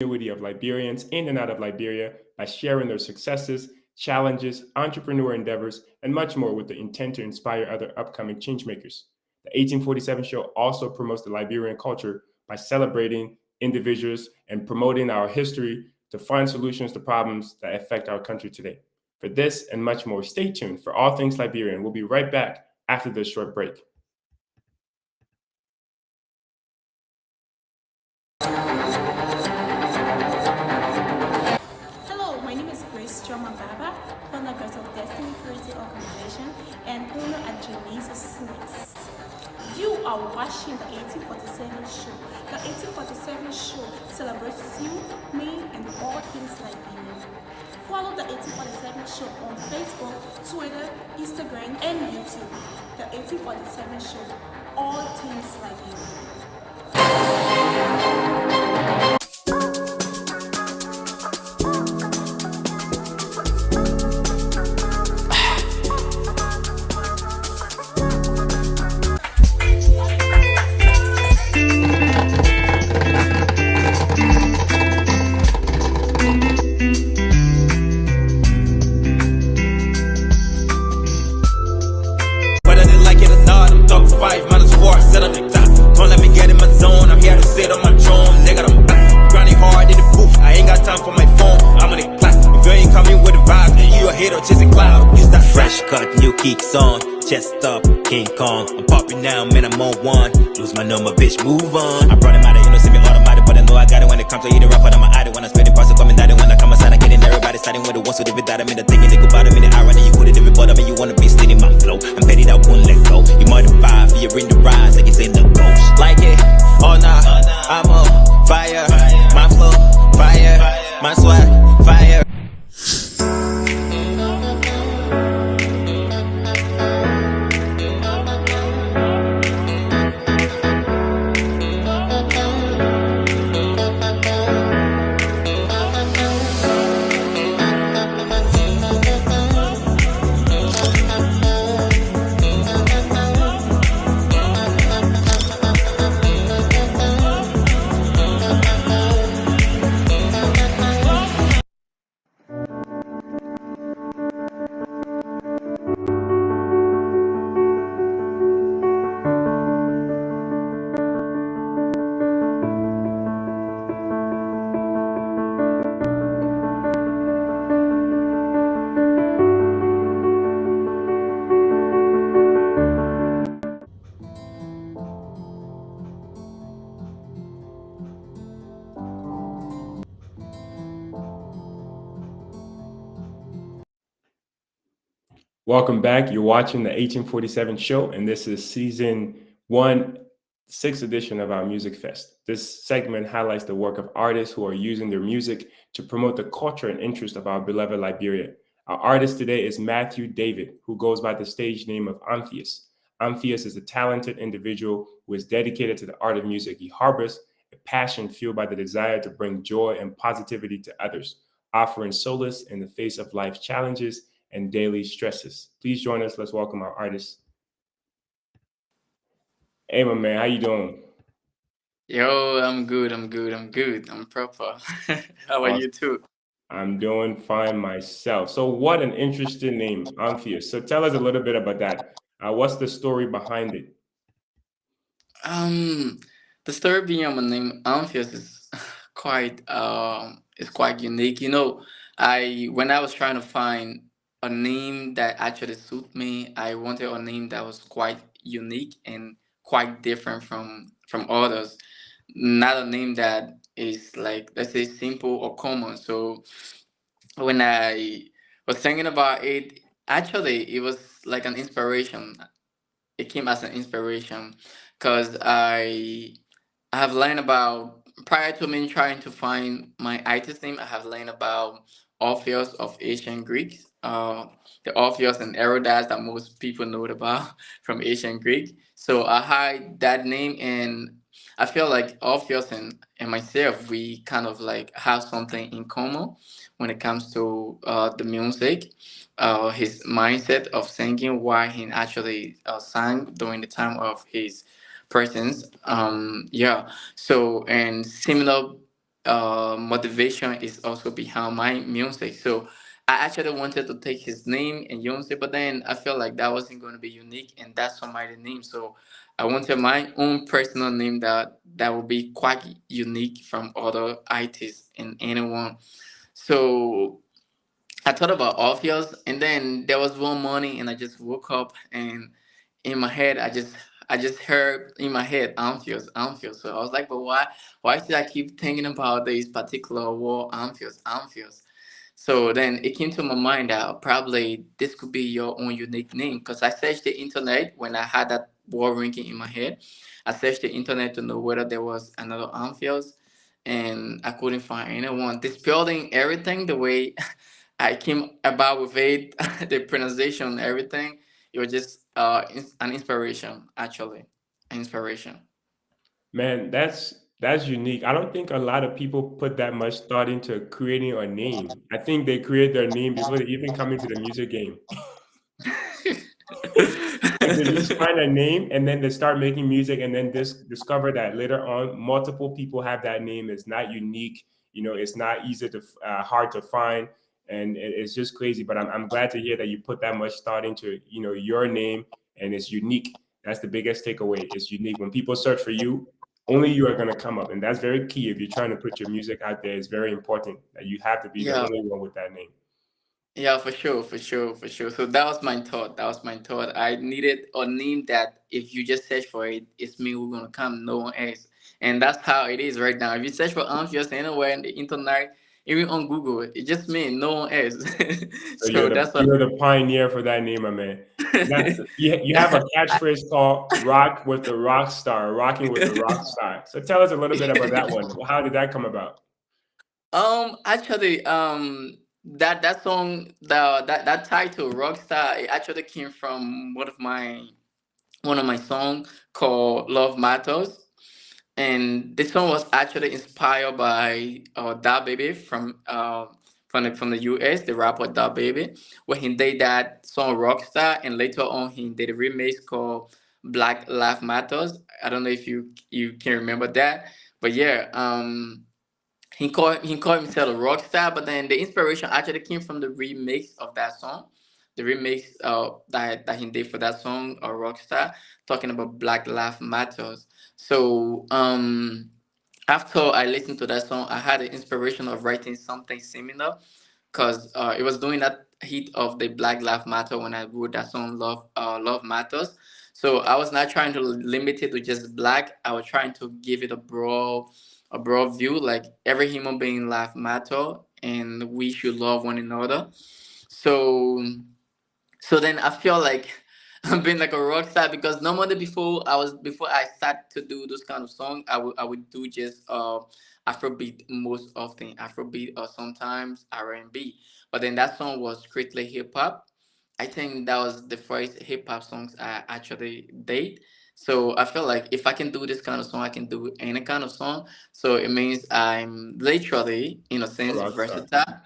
community of Liberians in and out of Liberia by sharing their successes, challenges, entrepreneur endeavors, and much more with the intent to inspire other upcoming changemakers. The 1847 show also promotes the Liberian culture by celebrating individuals and promoting our history to find solutions to problems that affect our country today. For this and much more, stay tuned for all things Liberian. We'll be right back after this short break. Hello, my name is Grace Joma Baba, founder of Destiny Creative Organization and owner at Janice Snacks. You are watching the 1847 show. The 1847 show celebrates you, me, and all things Liberian. Follow the 1847 show on Facebook, Twitter, Instagram, and YouTube. The 1847 show, all things Liberian. Geeks on, chest up, King Kong. I'm popping now, man, I'm on one. Lose my number, bitch, move on. I brought him out of, you know, semi-automatic, but I know I got it when it comes to eating rough, but I'm an addict. When I spit in parts, coming down, when I come outside, I get in everybody starting with the ones who live without them. In the thinking, they go about them in the irony, you could have different, but I mean, you wanna be stealing my flow. I'm petty, that won't let go. You modified, you're in the rise, like it's in the ghost. Like it, oh nah, I'm on fire. My flow, fire. My swag, fire. Welcome back. You're watching the 1847 show, and this is season one, sixth edition of our Music Fest. This segment highlights the work of artists who are using their music to promote the culture and interest of our beloved Liberia. Our artist today is Matthew David, who goes by the stage name of Anpheous. Anpheous is a talented individual who is dedicated to the art of music. He harbors a passion fueled by the desire to bring joy and positivity to others, offering solace in the face of life's challenges and daily stresses. Please join us. Let's welcome our artist. Hey, my man, how you doing? Yo, I'm good. I'm proper. How are you too? I'm doing fine myself. So, what an interesting name, Anpheous. So, tell us a little bit about that. What's the story behind it? Um, the story behind my name Anpheous is quite unique. You know, I when I was trying to find a name that actually suit me, I wanted a name that was quite unique and quite different from others. Not a name that is like, let's say, simple or common. So when I was thinking about it, actually it was like an inspiration. It came as an inspiration because I have learned about, prior to me trying to find my artist name, I have learned about Orpheus of ancient Greeks, the Orpheus and Herodotus that most people know about from ancient Greek. So I had that name, and I feel like Orpheus and myself, we kind of like have something in common when it comes to the music, his mindset of singing, why he actually sang during the time of his presence. Yeah. So, and similar motivation is also behind my music. So I actually wanted to take his name and use it, but then I felt like that wasn't going to be unique, and that's somebody's name. So I wanted my own personal name that would be quite unique from other artists and anyone. So I thought about Orpheus, and then there was one morning, and I just woke up, and in my head, I just heard in my head Anpheous, Anpheous. So I was like, but why should I keep thinking about this particular word, Anpheous, Anpheous? So then it came to my mind that probably this could be your own unique name, because I searched the internet when I had that word ringing in my head. I searched the internet to know whether there was another Anpheous, and I couldn't find anyone dispelling everything the way I came about with it, the pronunciation, everything. It was just an inspiration, actually, an inspiration. Man, that's unique. I don't think a lot of people put that much thought into creating a name. I think they create their name before they even come into the music game. Like they just find a name and then they start making music and then discover that later on multiple people have that name. It's not unique. It's not easy to hard to find, and it's just crazy. But I'm glad to hear that you put that much thought into your name, and it's unique. That's the biggest takeaway. It's unique. When people search for you, only you are going to come up, and that's very key. If you're trying to put your music out there, it's very important that you have to be the Yeah, only one with that name. yeah, for sure, for sure, for sure. So that was my thought. That was my thought. I needed a name that if you just search for it, it's me who's gonna come, no one else. And that's how it is right now. If you search for Anxious anywhere in the internet, even on Google, it's just me, no one else. So you're So the that's what. you're the pioneer for that name, my man. Now, you have a catchphrase called "Rock with the Rock Star," rocking with the rock star. So tell us a little bit about that one. How did that come about? Actually, that song, that title, Rockstar, it actually came from one of my song called Love Matters. And this song was actually inspired by Da Baby from the US, the rapper Da Baby, where he did that song Rockstar, and later on he did a remix called Black Lives Matters. I don't know if you can remember that, but yeah, he called himself a rock star, but then the inspiration actually came from the remix of that song, the remix that he did for that song, a rock star, talking about Black Lives Matters. So after I listened to that song, I had the inspiration of writing something similar, because it was doing that heat of the Black Lives Matter when I wrote that song, Love Matters. So I was not trying to limit it to just black. I was trying to give it a broad view, like every human being life matter, and we should love one another. So so then I feel like I'm being like a rock star, because normally before I start to do those kind of songs, I would do just Afrobeat, most often Afrobeat, or sometimes R&B. But then that song was strictly hip hop. I think that was the first hip hop songs I actually did. So I feel like if I can do this kind of song, I can do any kind of song. So it means I'm literally, in a A sense, rock star. versatile.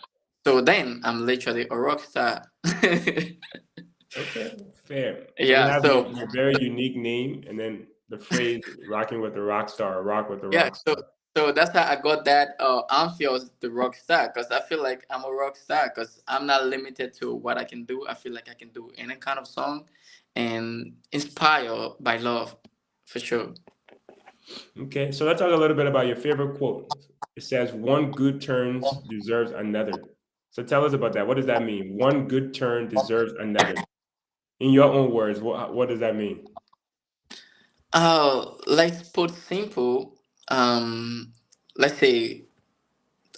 So then I'm literally a rock star. Okay, fair. So we Yeah, have so your very unique name, and then the phrase "rocking with the rock star," or "rock with the yeah, rock so star." so that's how I got that Anpheous the rock star, because I feel like I'm a rock star, because I'm not limited to what I can do. I feel like I can do any kind of song, and inspired by love, for sure. Okay, so let's talk a little bit about your favorite quote. It says, "One good turn deserves another." So tell us about that. What does that mean? One good turn deserves another. In your own words, what does that mean? Let's put simple. Let's say,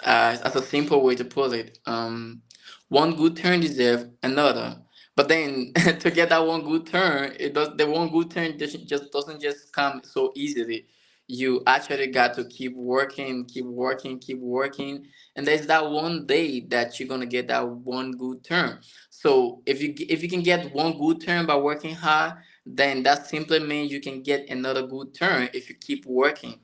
as a simple way to put it, one good turn deserves another. But then to get that one good turn, the one good turn just doesn't just come so easily. You actually got to keep working, keep working, keep working, and there's that one day that you're gonna get that one good turn. So if you can get one good turn by working hard, then that simply means you can get another good turn if you keep working,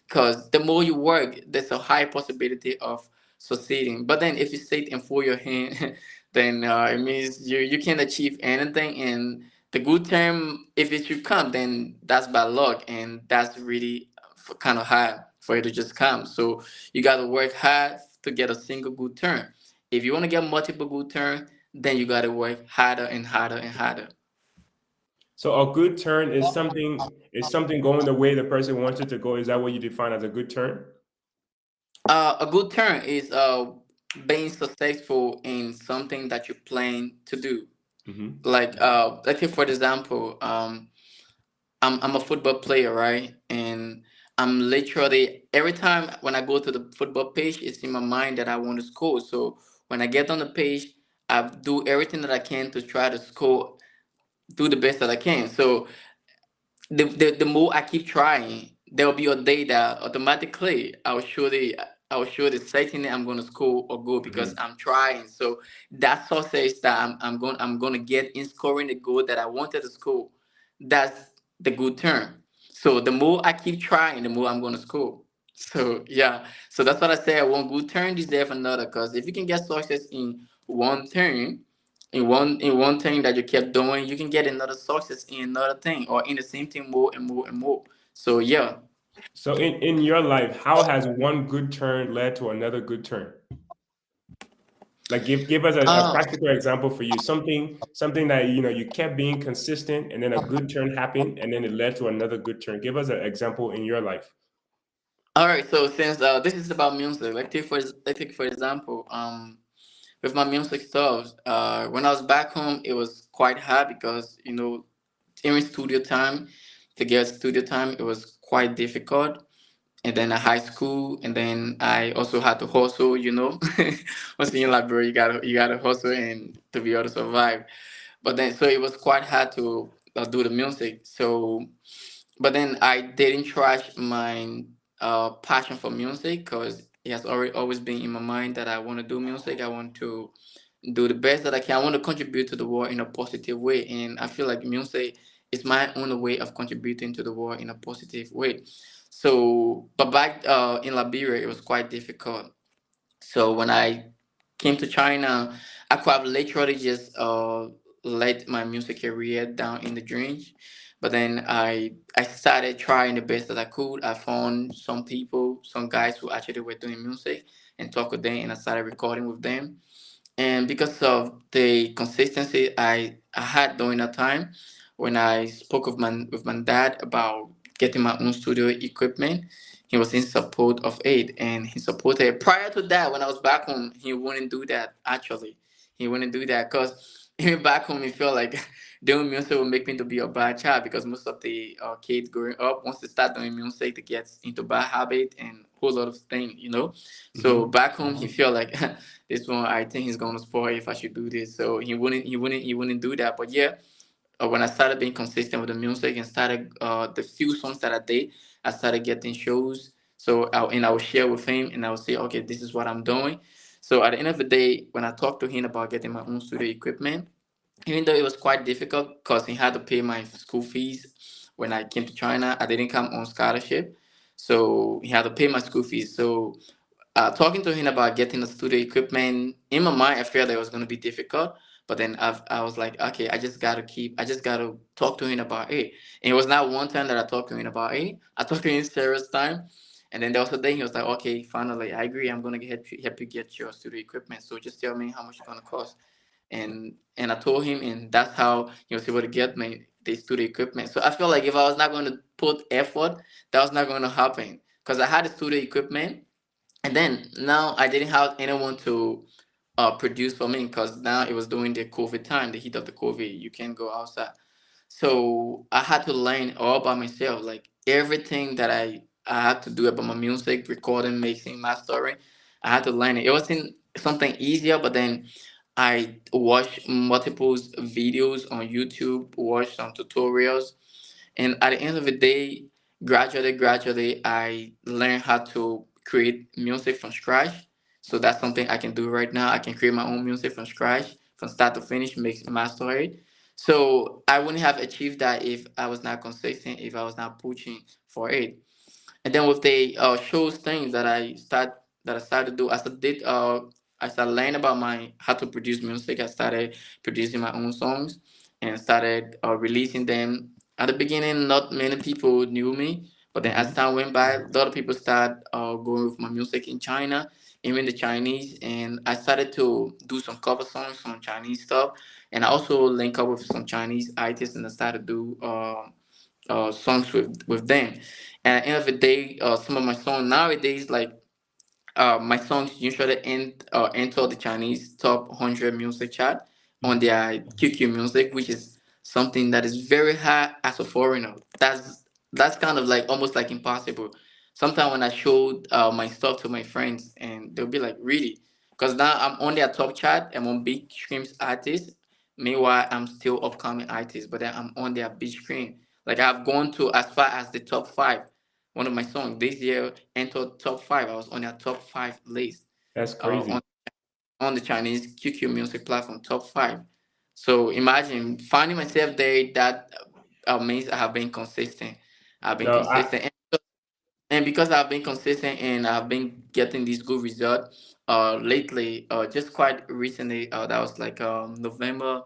because the more you work, there's a high possibility of succeeding. But then if you sit and fold your hand, then it means you can achieve anything. And the good term, if it should come, then that's by luck, and that's really kind of high. for it to just come. So you got to work hard to get a single good turn. If you want to get multiple good turn, then you got to work harder and harder and harder. So a good turn is something going the way the person wants it to go. Is that what you define as a good turn? A good turn is being successful in something that you plan to do. Hmm. Like for example, I'm a football player, right? And I'm literally every time when I go to the football page, it's in my mind that I want to score. So when I get on the page, I do everything that I can to try to score, do the best that I can. So the more I keep trying, there'll be a day that automatically I'll surely certainly I'm gonna score a goal because Hmm. I'm trying. So that success that I'm gonna get in scoring the goal that I wanted to score, that's the good term. So the more I keep trying, the more I'm gonna score. So yeah, so that's what I say. One good turn deserve another. Cause if you can get success in one turn, in one thing that you kept doing, you can get another success in another thing or in the same thing more and more and more. So yeah. So in your life, how has one good turn led to another good turn? Like give us a Uh, practical example for you. Something that you kept being consistent, and then a good turn happened, and then it led to another good turn. Give us an example in your life. all right. So since this is about music, like take for example, with my music stuff, when I was back home, it was quite hard because during studio time, to get studio time, it was quite difficult. And then at high school, and then I also had to hustle. Once in Liberia, you gotta hustle and to be able to survive. But then, so it was quite hard to do the music. So, but then I didn't trash my passion for music because it has already always been in my mind that I want to do music. I want to do the best that I can. I want to contribute to the world in a positive way, and I feel like music is my own way of contributing to the world in a positive way. So, but back in Liberia, it was quite difficult. So when I came to China, I could have literally just let my music career down in the drain. But then I started trying the best that I could. I found some people, some guys who actually were doing music, and talked with them, and I started recording with them. And because of the consistency I had during that time, when I spoke with my dad about getting my own studio equipment, he was in support of it, and he supported. Prior to that, when I was back home, he wouldn't do that. Actually, he wouldn't do that because even back home, he felt like doing music would make me to be a bad child because most of the kids growing up, once they start doing music, they get into bad habit and whole lot of things. So Hmm. back home, he felt like this one I think he's gonna spoil if I should do this. So he wouldn't do that. But yeah, when I started being consistent with the music and started the few songs that I did, I started getting shows. So I would share with him and I would say, okay, this is what I'm doing. So at the end of the day, when I talked to him about getting my own studio equipment, even though it was quite difficult because he had to pay my school fees when I came to China, I didn't come on scholarship. So he had to pay my school fees. So talking to him about getting the studio equipment, in my mind, I felt that it was going to be difficult. But then I was like, okay, I just got to talk to him about it. And it was not one time that I talked to him about it. I talked to him several times. And then there was a day he was like, okay, finally, I agree. I'm going to help you get your studio equipment. So just tell me how much it's going to cost. And I told him, and that's how he was able to get me the studio equipment. So I feel like if I was not going to put effort, that was not going to happen. Because I had the studio equipment, and then now I didn't have anyone to produce for me because now it was during the COVID time, the heat of the COVID. You can't go outside. So I had to learn all by myself, like everything that I had to do about my music, recording, mixing, mastering. I had to learn it. It wasn't something easier, but then I watched multiple videos on YouTube, watched some tutorials, and at the end of the day, gradually, I learned how to create music from scratch. So that's something I can do right now. I can create my own music from scratch, from start to finish, mix, master it. So I wouldn't have achieved that if I was not consistent, if I was not pushing for it. And then with the shows things that I started to do, I started learning about my how to produce music. I started producing my own songs and started releasing them. At the beginning, not many people knew me, But then as Hmm. time went by, a lot of people started going with my music in China, even the Chinese, and I started to do some cover songs, some Chinese stuff, and I also link up with some Chinese artists, and I started to do songs with them. And at the end of the day, some of my songs nowadays, like my songs usually enter the Chinese top 100 music chart on their QQ music, which is something that is very hard as a foreigner. That's kind of like almost like impossible. Sometimes when I showed my stuff to my friends, and they'll be like, "Really?" Because now I'm on their top chart. I'm on big streams artists. Meanwhile, I'm still upcoming artist, but then I'm on their big screen. Like I've gone to as far as the top five. One of my songs this year entered top five. I was on their top five list That's uh, crazy. on on the Chinese QQ music platform, top five. So imagine finding myself there. That means I have been consistent. I've been No, I consistent, and because I've been consistent and I've been getting these good results. Lately, just quite recently, that was like November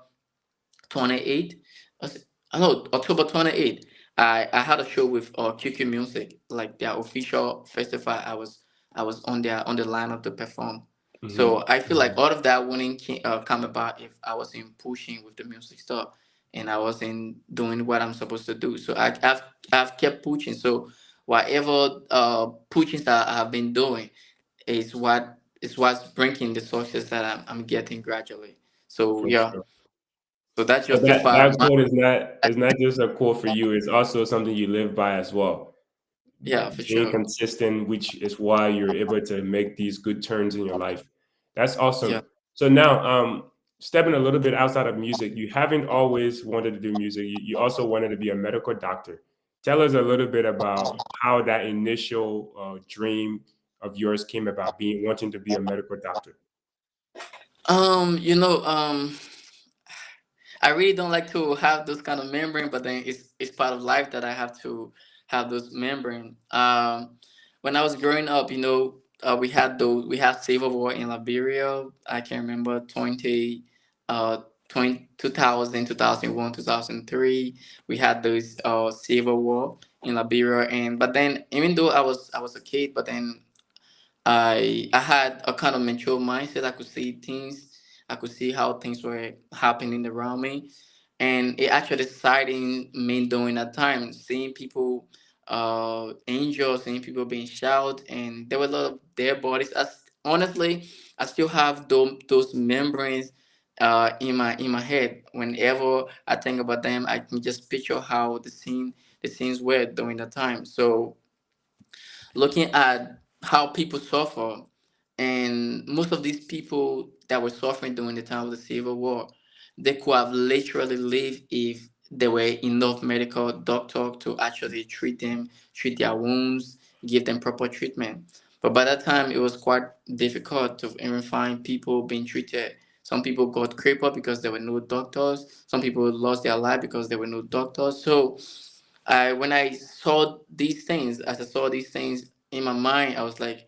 28th. I know October 28th. I had a show with QQ Music, like their official festival. I was on the lineup to perform. mhm. So I feel like all of that wouldn't come about if I wasn't pushing with the music stuff and I wasn't doing what I'm supposed to do. So I've kept pushing. So whatever pushing that I have been doing is what's bringing the success that I'm getting gradually. So For yeah, sure. so that So that justify that my quote is not just a quote for you. It's also something you live by as well. yeah, for Being sure. consistent, which is why you're able to make these good turns in your life. That's awesome. Yeah. So now, stepping a little bit outside of music, you haven't always wanted to do music. You also wanted to be a medical doctor. Tell us a little bit about how that initial dream of yours came about, being wanting to be a medical doctor. You know, I really don't like to have those kind of membrane, but then it's part of life that I have to have those membrane. When I was growing up, we had civil war in Liberia. I can remember 2000, 2003. We had those civil war in Liberia, and but then even though I was a kid, but then I had a kind of mature mindset. I could see things. I could see how things were happening around me, and it actually exciting me during that time, seeing people, angels, seeing people being shot, and there were a lot of dead bodies. Honestly, I still have those memories in my head. Whenever I think about them, I can just picture how the scenes were during that time. So looking at how people suffer, and most of these people that were suffering during the time of the Civil War, they could have literally lived if there were enough medical doctor to actually treat their wounds, give them proper treatment. But by that time, it was quite difficult to even find people being treated. Some people got crippled because there were no doctors. Some people lost their life because there were no doctors. So when I saw these things, as I saw these things in my mind, I was like,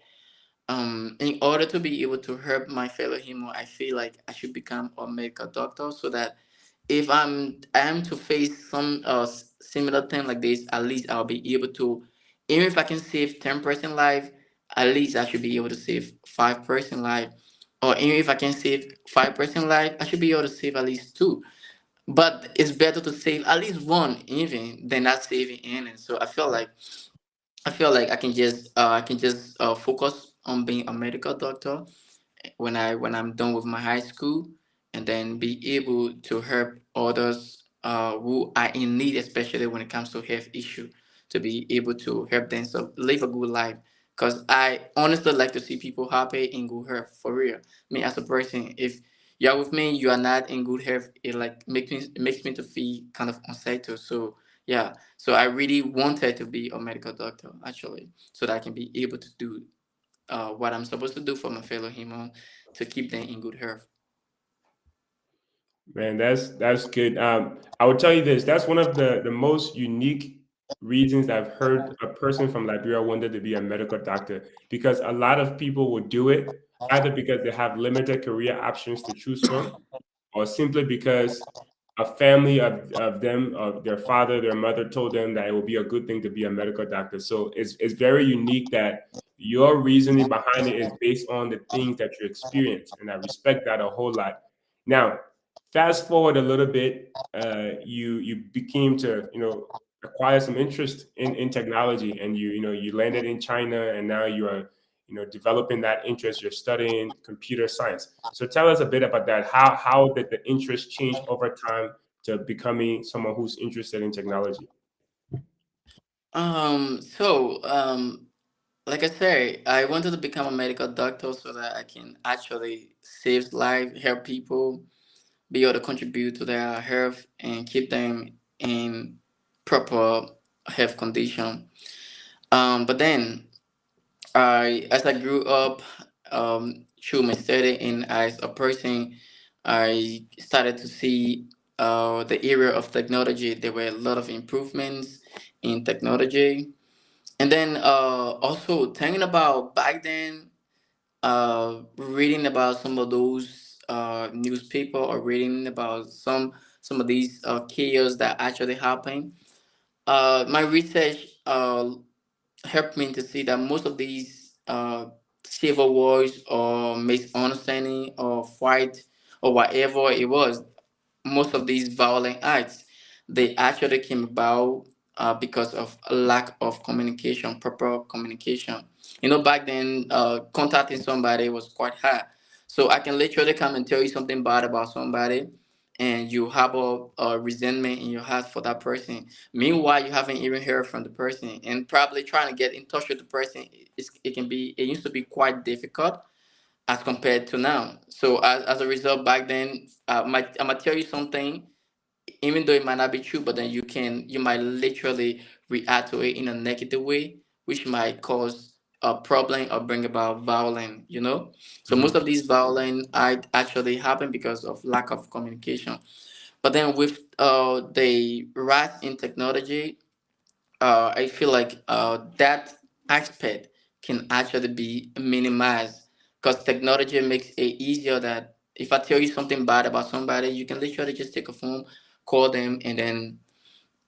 in order to be able to help my fellow human, I feel like I should become a medical doctor so that if I am to face some similar thing like this, at least I'll be able to, even if I can save 10% life, at least I should be able to save 5% life. Or even if I can save 5% life, I should be able to save at least two. But it's better to save at least one even than not saving any. So I feel like I can just focus on being a medical doctor when I'm done with my high school, and then be able to help others who are in need, especially when it comes to health issue, to be able to help them so live a good life. Because I honestly like to see people happy in good health for real. Me as a person, if you are with me, you are not in good health, it makes me to feel kind of unsettled. So yeah, so I really wanted to be a medical doctor actually, so that I can be able to do what I'm supposed to do for my fellow human to keep them in good health. Man, that's good. I would tell you this. That's one of the most unique reasons I've heard a person from Liberia wanted to be a medical doctor, because a lot of people would do it either because they have limited career options to choose from, or simply because a family of them, of their father, their mother told them that it will be a good thing to be a medical doctor. So it's very unique that your reasoning behind it is based on the things that you experience, and I respect that a whole lot. Now, fast forward a little bit, you became to acquire some interest in technology, and you landed in China, and now you are developing that interest. You're studying computer science. So tell us a bit about that. How did the interest change over time to becoming someone who's interested in technology? So like I say, I wanted to become a medical doctor so that I can actually save life, help people, be able to contribute to their health and keep them in proper health condition. But then as I grew up, through my study and as a person, I started to see the area of technology. There were a lot of improvements in technology. And then also thinking about back then, reading about some of those newspaper or reading about some of these chaos that actually happened. My research helped me to see that most of these civil wars or misunderstanding or fight or whatever it was, most of these violent acts, they actually came about because of a lack of communication, proper communication. Back then, contacting somebody was quite hard. So I can literally come and tell you something bad about somebody, and you have a resentment in your heart for that person. Meanwhile, you haven't even heard from the person, and probably trying to get in touch with the person, it used to be quite difficult as compared to now. So as a result, back then, I'm gonna tell you something, even though it might not be true, but then you might literally react to it in a negative way, which might cause a problem or bring about violence. So most Hmm. of these violence actually happen because of lack of communication. But then with the rise in technology, I feel like that aspect can actually be minimized because technology makes it easier that if I tell you something bad about somebody, you can literally just take a phone, call them, and then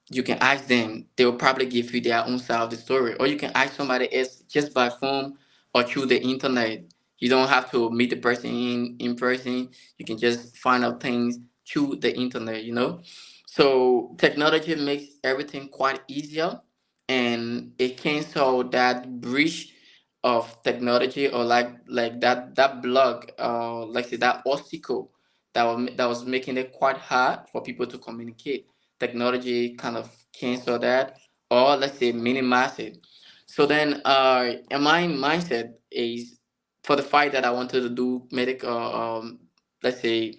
you can ask them. They will probably give you their own side of the story, or you can ask somebody else just by phone or through the internet. You don't have to meet the person in person. You can just find out things through the internet. So technology makes everything quite easier, and it cancel that breach of technology, or like that block, like say that obstacle that was making it quite hard for people to communicate. Technology kind of cancel that, or let's say minimize it. So then and my mindset is, for the fact that I wanted to do medical, let's say,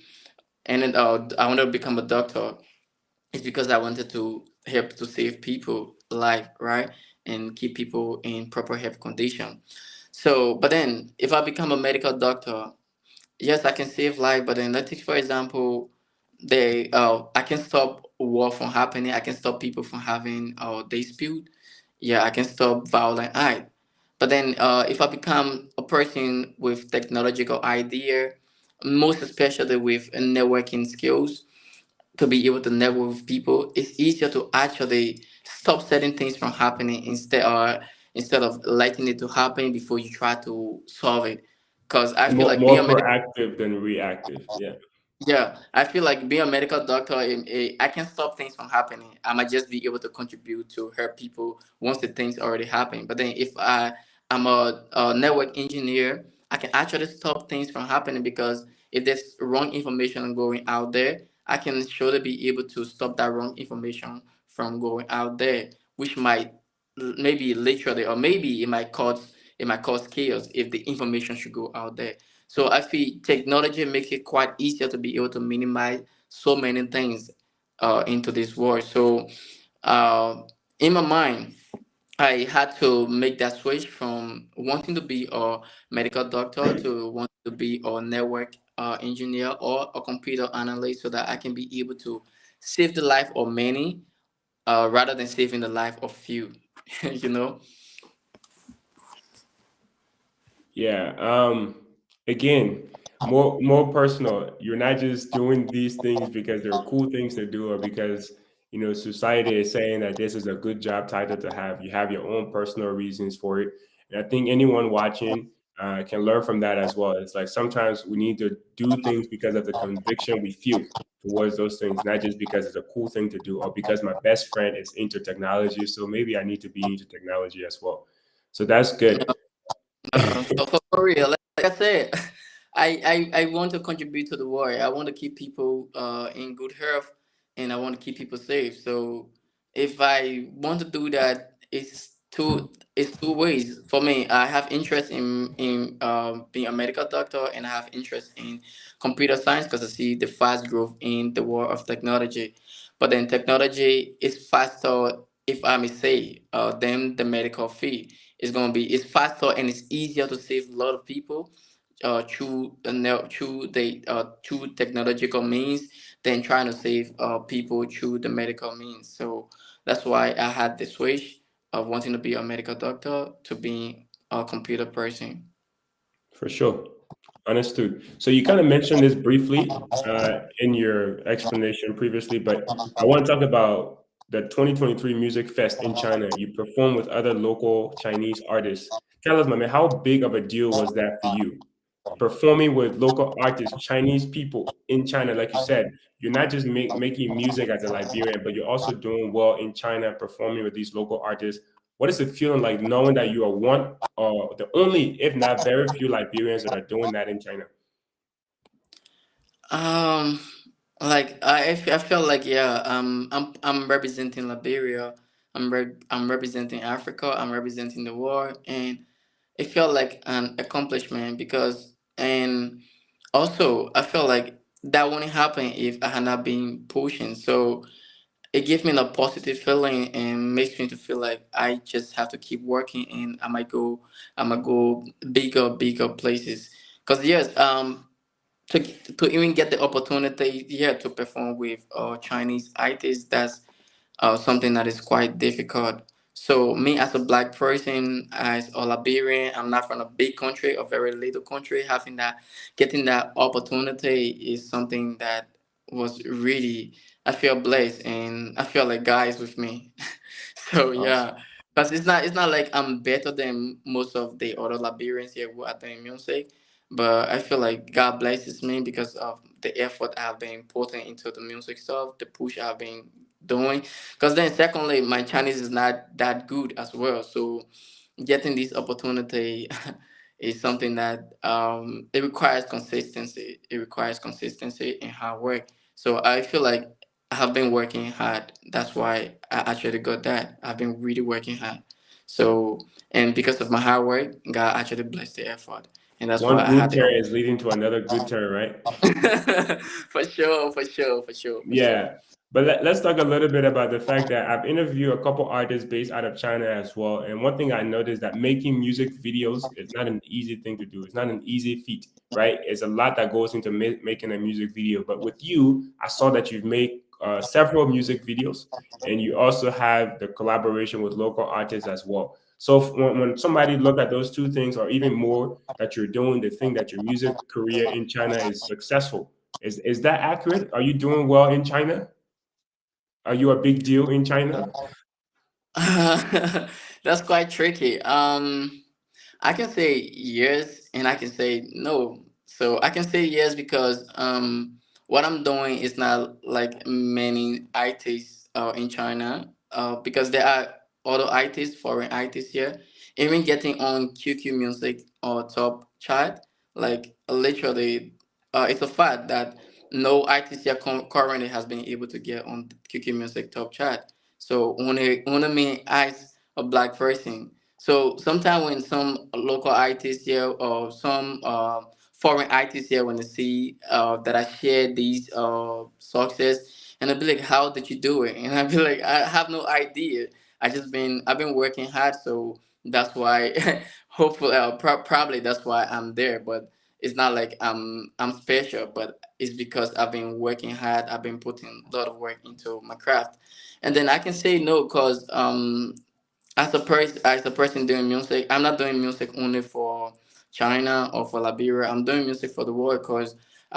and then I want to become a doctor. It's because I wanted to help to save people life, right, and keep people in proper health condition. So but then if I become a medical doctor, yes, I can save life, but then let's take for example, I can stop war from happening. I can stop people from having dispute. Yeah, I can stop violent act. But then if I become a person with technological idea, most especially with networking skills, to be able to network with people, it's easier to actually stop certain things from happening instead of letting it to happen before you try to solve it. Because I feel like being More a medical proactive than reactive. Yeah. Yeah, I feel like being a medical doctor, I can stop things from happening. I might just be able to contribute to help people once the things already happen. But then if I'm a network engineer, I can actually stop things from happening, because if there's wrong information going out there, I can surely be able to stop that wrong information from going out there, which might maybe literally, or maybe it might cause chaos if the information should go out there. So I feel technology makes it quite easier to be able to minimize so many things into this world. So uh, in my mind, I had to make that switch from wanting to be a medical doctor to wanting to be a network engineer or a computer analyst, so that I can be able to save the life of many rather than saving the life of few. you know? Yeah. again, more personal. You're not just doing these things because they're cool things to do or because society is saying that this is a good job title to have. You have your own personal reasons for it, and I think anyone watching can learn from that as well. It's like sometimes we need to do things because of the conviction we feel towards those things, not just because it's a cool thing to do or because my best friend is into technology, so maybe I need to be into technology as well. So that's good. For real, like I said, I want to contribute to the war. I want to keep people in good health, and I want to keep people safe. So if I want to do that, it's two ways for me. I have interest in being a medical doctor, and I have interest in computer science because I see the fast growth in the world of technology. But then technology is faster, if I may say, than the medical field. It's faster and it's easier to save a lot of people through technological means than trying to save people through the medical means. So that's why I had the switch of wanting to be a medical doctor to being a computer person. For sure. Understood. So you kind of mentioned this briefly in your explanation previously, but I want to talk about the 2023 Music Fest in China. You performed with other local Chinese artists. Tell us, my man, how big of a deal was that for you? Performing with local artists, Chinese people in China, like you said, you're not just making music as a Liberian, but you're also doing well in China, performing with these local artists. What is it feeling like knowing that you are one or the only, if not very few, Liberians that are doing that in China? Um, I feel like yeah, I'm representing Liberia. I'm representing Africa. I'm representing the world, and it felt like an accomplishment because and also I felt like that wouldn't happen if I had not been pushing. So it gives me a positive feeling and makes me to feel like I just have to keep working and I might go bigger places. Cause yes, to even get the opportunity here to perform with Chinese artists, that's something that is quite difficult. So me as a black person, as a Liberian, I'm not from a big country, a very little country. Getting that opportunity is something that was really, I feel blessed, and I feel like God is with me. So Awesome. yeah, because it's not like I'm better than most of the other Liberians here who are doing music, but I feel like God blesses me because of the effort I've been putting into the music stuff, the push I've been doing. Because then, secondly, my Chinese is not that good as well. So, getting this opportunity is something that it requires consistency. It requires consistency and hard work. So, I feel like I have been working hard. That's why I actually got that. I've been really working hard. So, and because of my hard work, God actually blessed the effort. And that's why One I good had the turn is leading to another good turn, right? for sure, for sure, for sure, for sure. Yeah, but let's talk a little bit about the fact that I've interviewed a couple artists based out of China as well. And one thing I noticed that making music videos is not an easy thing to do. It's not an easy feat, right? It's a lot that goes into making a music video. But with you, I saw that you've made several music videos, and you also have the collaboration with local artists as well. So when somebody look at those two things, or even more, that you're doing, the thing that your music career in China is successful, is that accurate? Are you doing well in China? Are you a big deal in China? That's quite tricky. I can say yes and I can say no. So I can say yes because what I'm doing is not like many ITs in China because there are other ITs, foreign ITs here. Even getting on QQ Music or top chart, like literally, it's a fact that no ITs here currently has been able to get on QQ Music top chart. So only me as a black person, so sometimes when some local artists here or some foreign artists here when they see that I share these success, and they'll be like, "How did you do it?" And I'll be like, "I have no idea. I've been working hard, so that's why. Hopefully, probably that's why I'm there. But it's not like I'm special, but it's because I've been working hard. I've been putting a lot of work into my craft, and then I can say no because as a person doing music, I'm not doing music only for China or for Liberia. I'm doing music for the world because,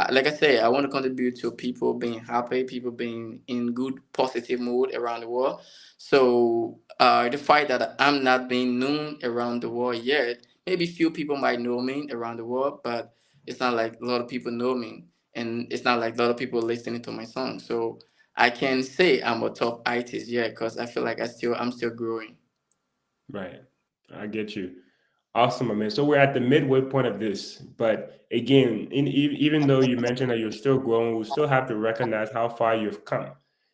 like I say, I want to contribute to people being happy, people being in good, positive mood around the world. So the fact that I'm not being known around the world yet, maybe few people might know me around the world, but it's not like a lot of people know me, and it's not like a lot of people listening to my song. So I can say I'm a top artist, yeah, because I feel like I'm still growing. Right. I get you. Awesome, my man. So we're at the midway point of this, but again, even though you mentioned that you're still growing, we still have to recognize how far you've come.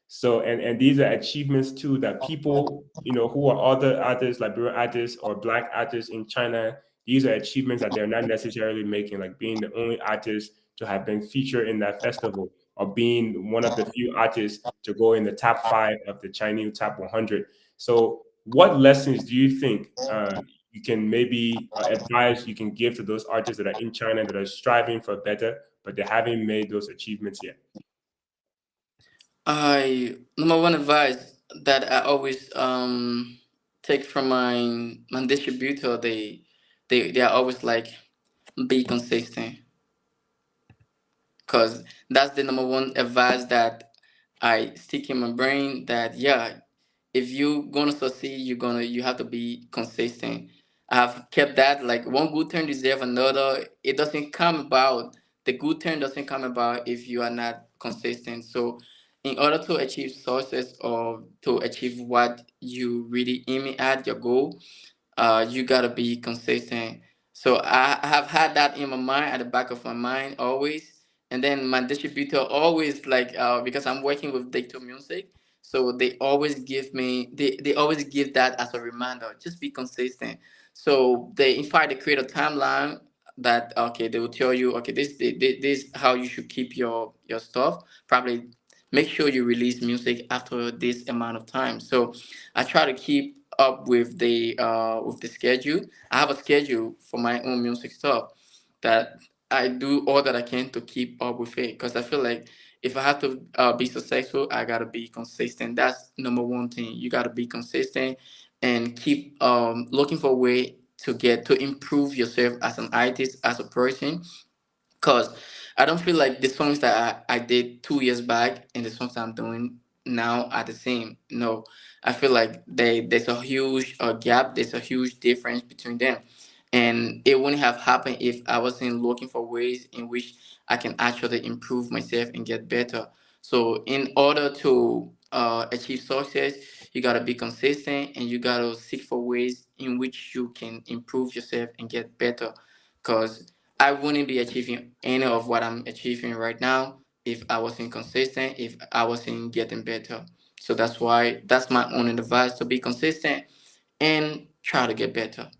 So, and these are achievements too that people, who are other artists, Liberian artists or Black artists in China, these are achievements that they're not necessarily making, like being the only artist to have been featured in that festival, or being one of the few artists to go in the top five of the Chinese top 100. So, what lessons do you think you can maybe advise you can give to those artists that are in China that are striving for better, but they haven't made those achievements yet? I Number one advice that I always take from my distributor, they are always like, be consistent, because that's the number one advice that I stick in my brain, that yeah, if you gonna succeed, you have to be consistent. I have kept that, like, one good turn deserve another. It doesn't come about The good turn doesn't come about if you are not consistent. So in order to achieve success, or to achieve what you really aiming at, your goal, you gotta be consistent. So I have had that in my mind, at the back of my mind always. And then my distributor always, like, because I'm working with Dicto Music, so they always give that as a reminder. Just be consistent. So in fact, they create a timeline that, okay, they will tell you, okay, this how you should keep your stuff. Probably make sure you release music after this amount of time. So I try to keep up with the schedule. I have a schedule for my own music stuff, that I do all that I can to keep up with it, because I feel like if I have to be successful, I gotta be consistent. That's number one thing. You gotta be consistent and keep looking for a way to improve yourself as an artist, as a person, because I don't feel like the songs that I did 2 years back and the songs I'm doing now are the same. No, I feel like there's a huge gap. There's a huge difference between them, and it wouldn't have happened if I wasn't looking for ways in which I can actually improve myself and get better. So in order to achieve success, you gotta be consistent, and you gotta seek for ways in which you can improve yourself and get better. Because I wouldn't be achieving any of what I'm achieving right now if I wasn't consistent, if I wasn't getting better. So that's my only advice: to be consistent and try to get better.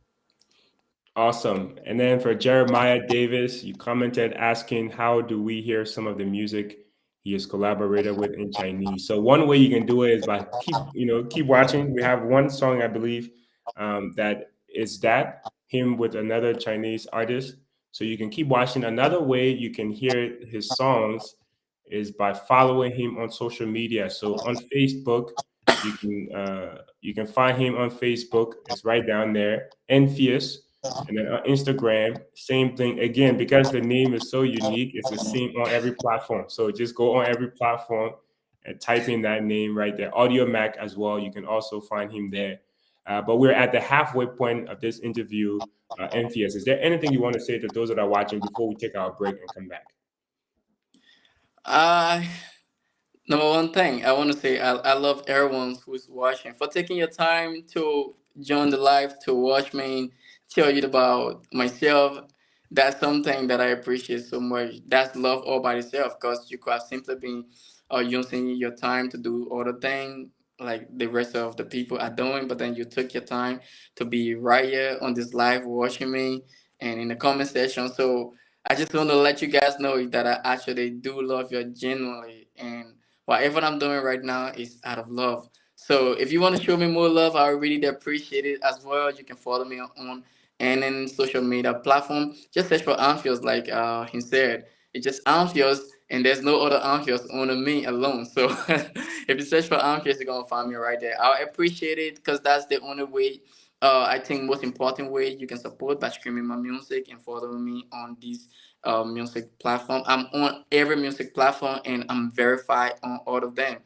Awesome. And then for Jeremiah Davis, you commented asking, how do we hear some of the music he has collaborated with in Chinese? So one way you can do it is by keep watching. We have one song, I believe, that is that him with another Chinese artist. So you can keep watching. Another way you can hear his songs is by following him on social media. So on Facebook, you can find him on Facebook. It's right down there, Anpheous. And then on Instagram, same thing. Again, because the name is so unique, it's the same on every platform. So just go on every platform and type in that name right there. Audio Mac as well. You can also find him there. But we're at the halfway point of this interview. Amphius, is there anything you want to say to those that are watching before we take our break and come back? Uh, Number one thing I want to say, I love everyone who's watching for taking your time to join the live to watch me tell you about myself. That's something that I appreciate so much. That's love all by itself, because you could have simply been using your time to do other things like the rest of the people are doing, but then you took your time to be right here on this live watching me and in the comment section. So I just want to let you guys know that I actually do love you genuinely, and whatever I'm doing right now is out of love. So if you want to show me more love, I really appreciate it as well. You can follow me on any social media platform. Just search for Anpheous, like he said. It's just Anpheous, and there's no other Anpheous, only me alone. So if you search for Anpheous, you're gonna find me right there. I appreciate it, because that's the only way I think most important way you can support by streaming my music and following me on these music platform. I'm on every music platform and I'm verified on all of them.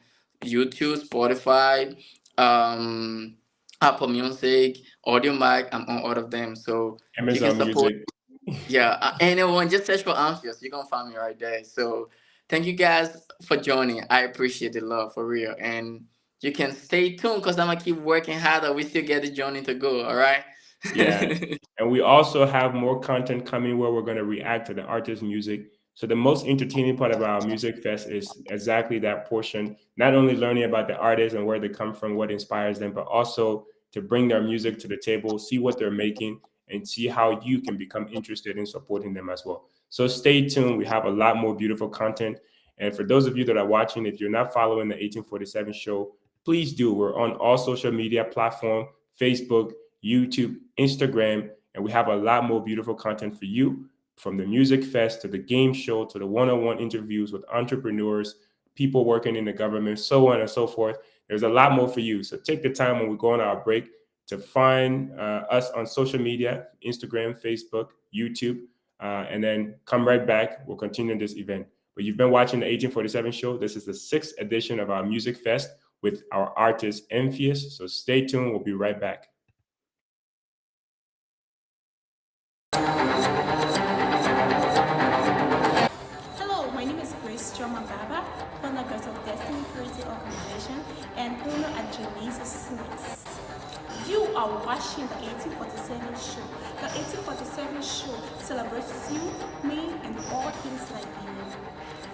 YouTube, Spotify, um, Apple Music, Audio Mac. I'm on all of them, so you can Amazon support. Music. Yeah, anyone just search for Anpheous, you're gonna find me right there. So thank you guys for joining. I appreciate the love for real, and you can stay tuned because I'm gonna keep working harder. We still get the journey to go. All right. Yeah. And we also have more content coming where we're going to react to the artist's music. So the most entertaining part of our music fest is exactly that portion, not only learning about the artists and where they come from, what inspires them, but also to bring their music to the table, see what they're making, and see how you can become interested in supporting them as well. So stay tuned. We have a lot more beautiful content. And for those of you that are watching, if you're not following the 1847 show, please do. We're on all social media platforms, Facebook, YouTube, Instagram, and we have a lot more beautiful content for you, from the music fest to the game show to the one-on-one interviews with entrepreneurs, people working in the government, so on and so forth. There's a lot more for you. So take the time when we go on our break to find us on social media, Instagram, Facebook, YouTube, and then come right back. We'll continue this event. But you've been watching the 1847 show. This is the sixth edition of our music fest with our artist Anpheous. So stay tuned. We'll be right back. Hello, my name is Grace Choma Baba, founder of Destiny Creative Organization and owner at Janice's Snacks. You are watching the 1847 show. The 1847 show celebrates you, me, and all things Liberian.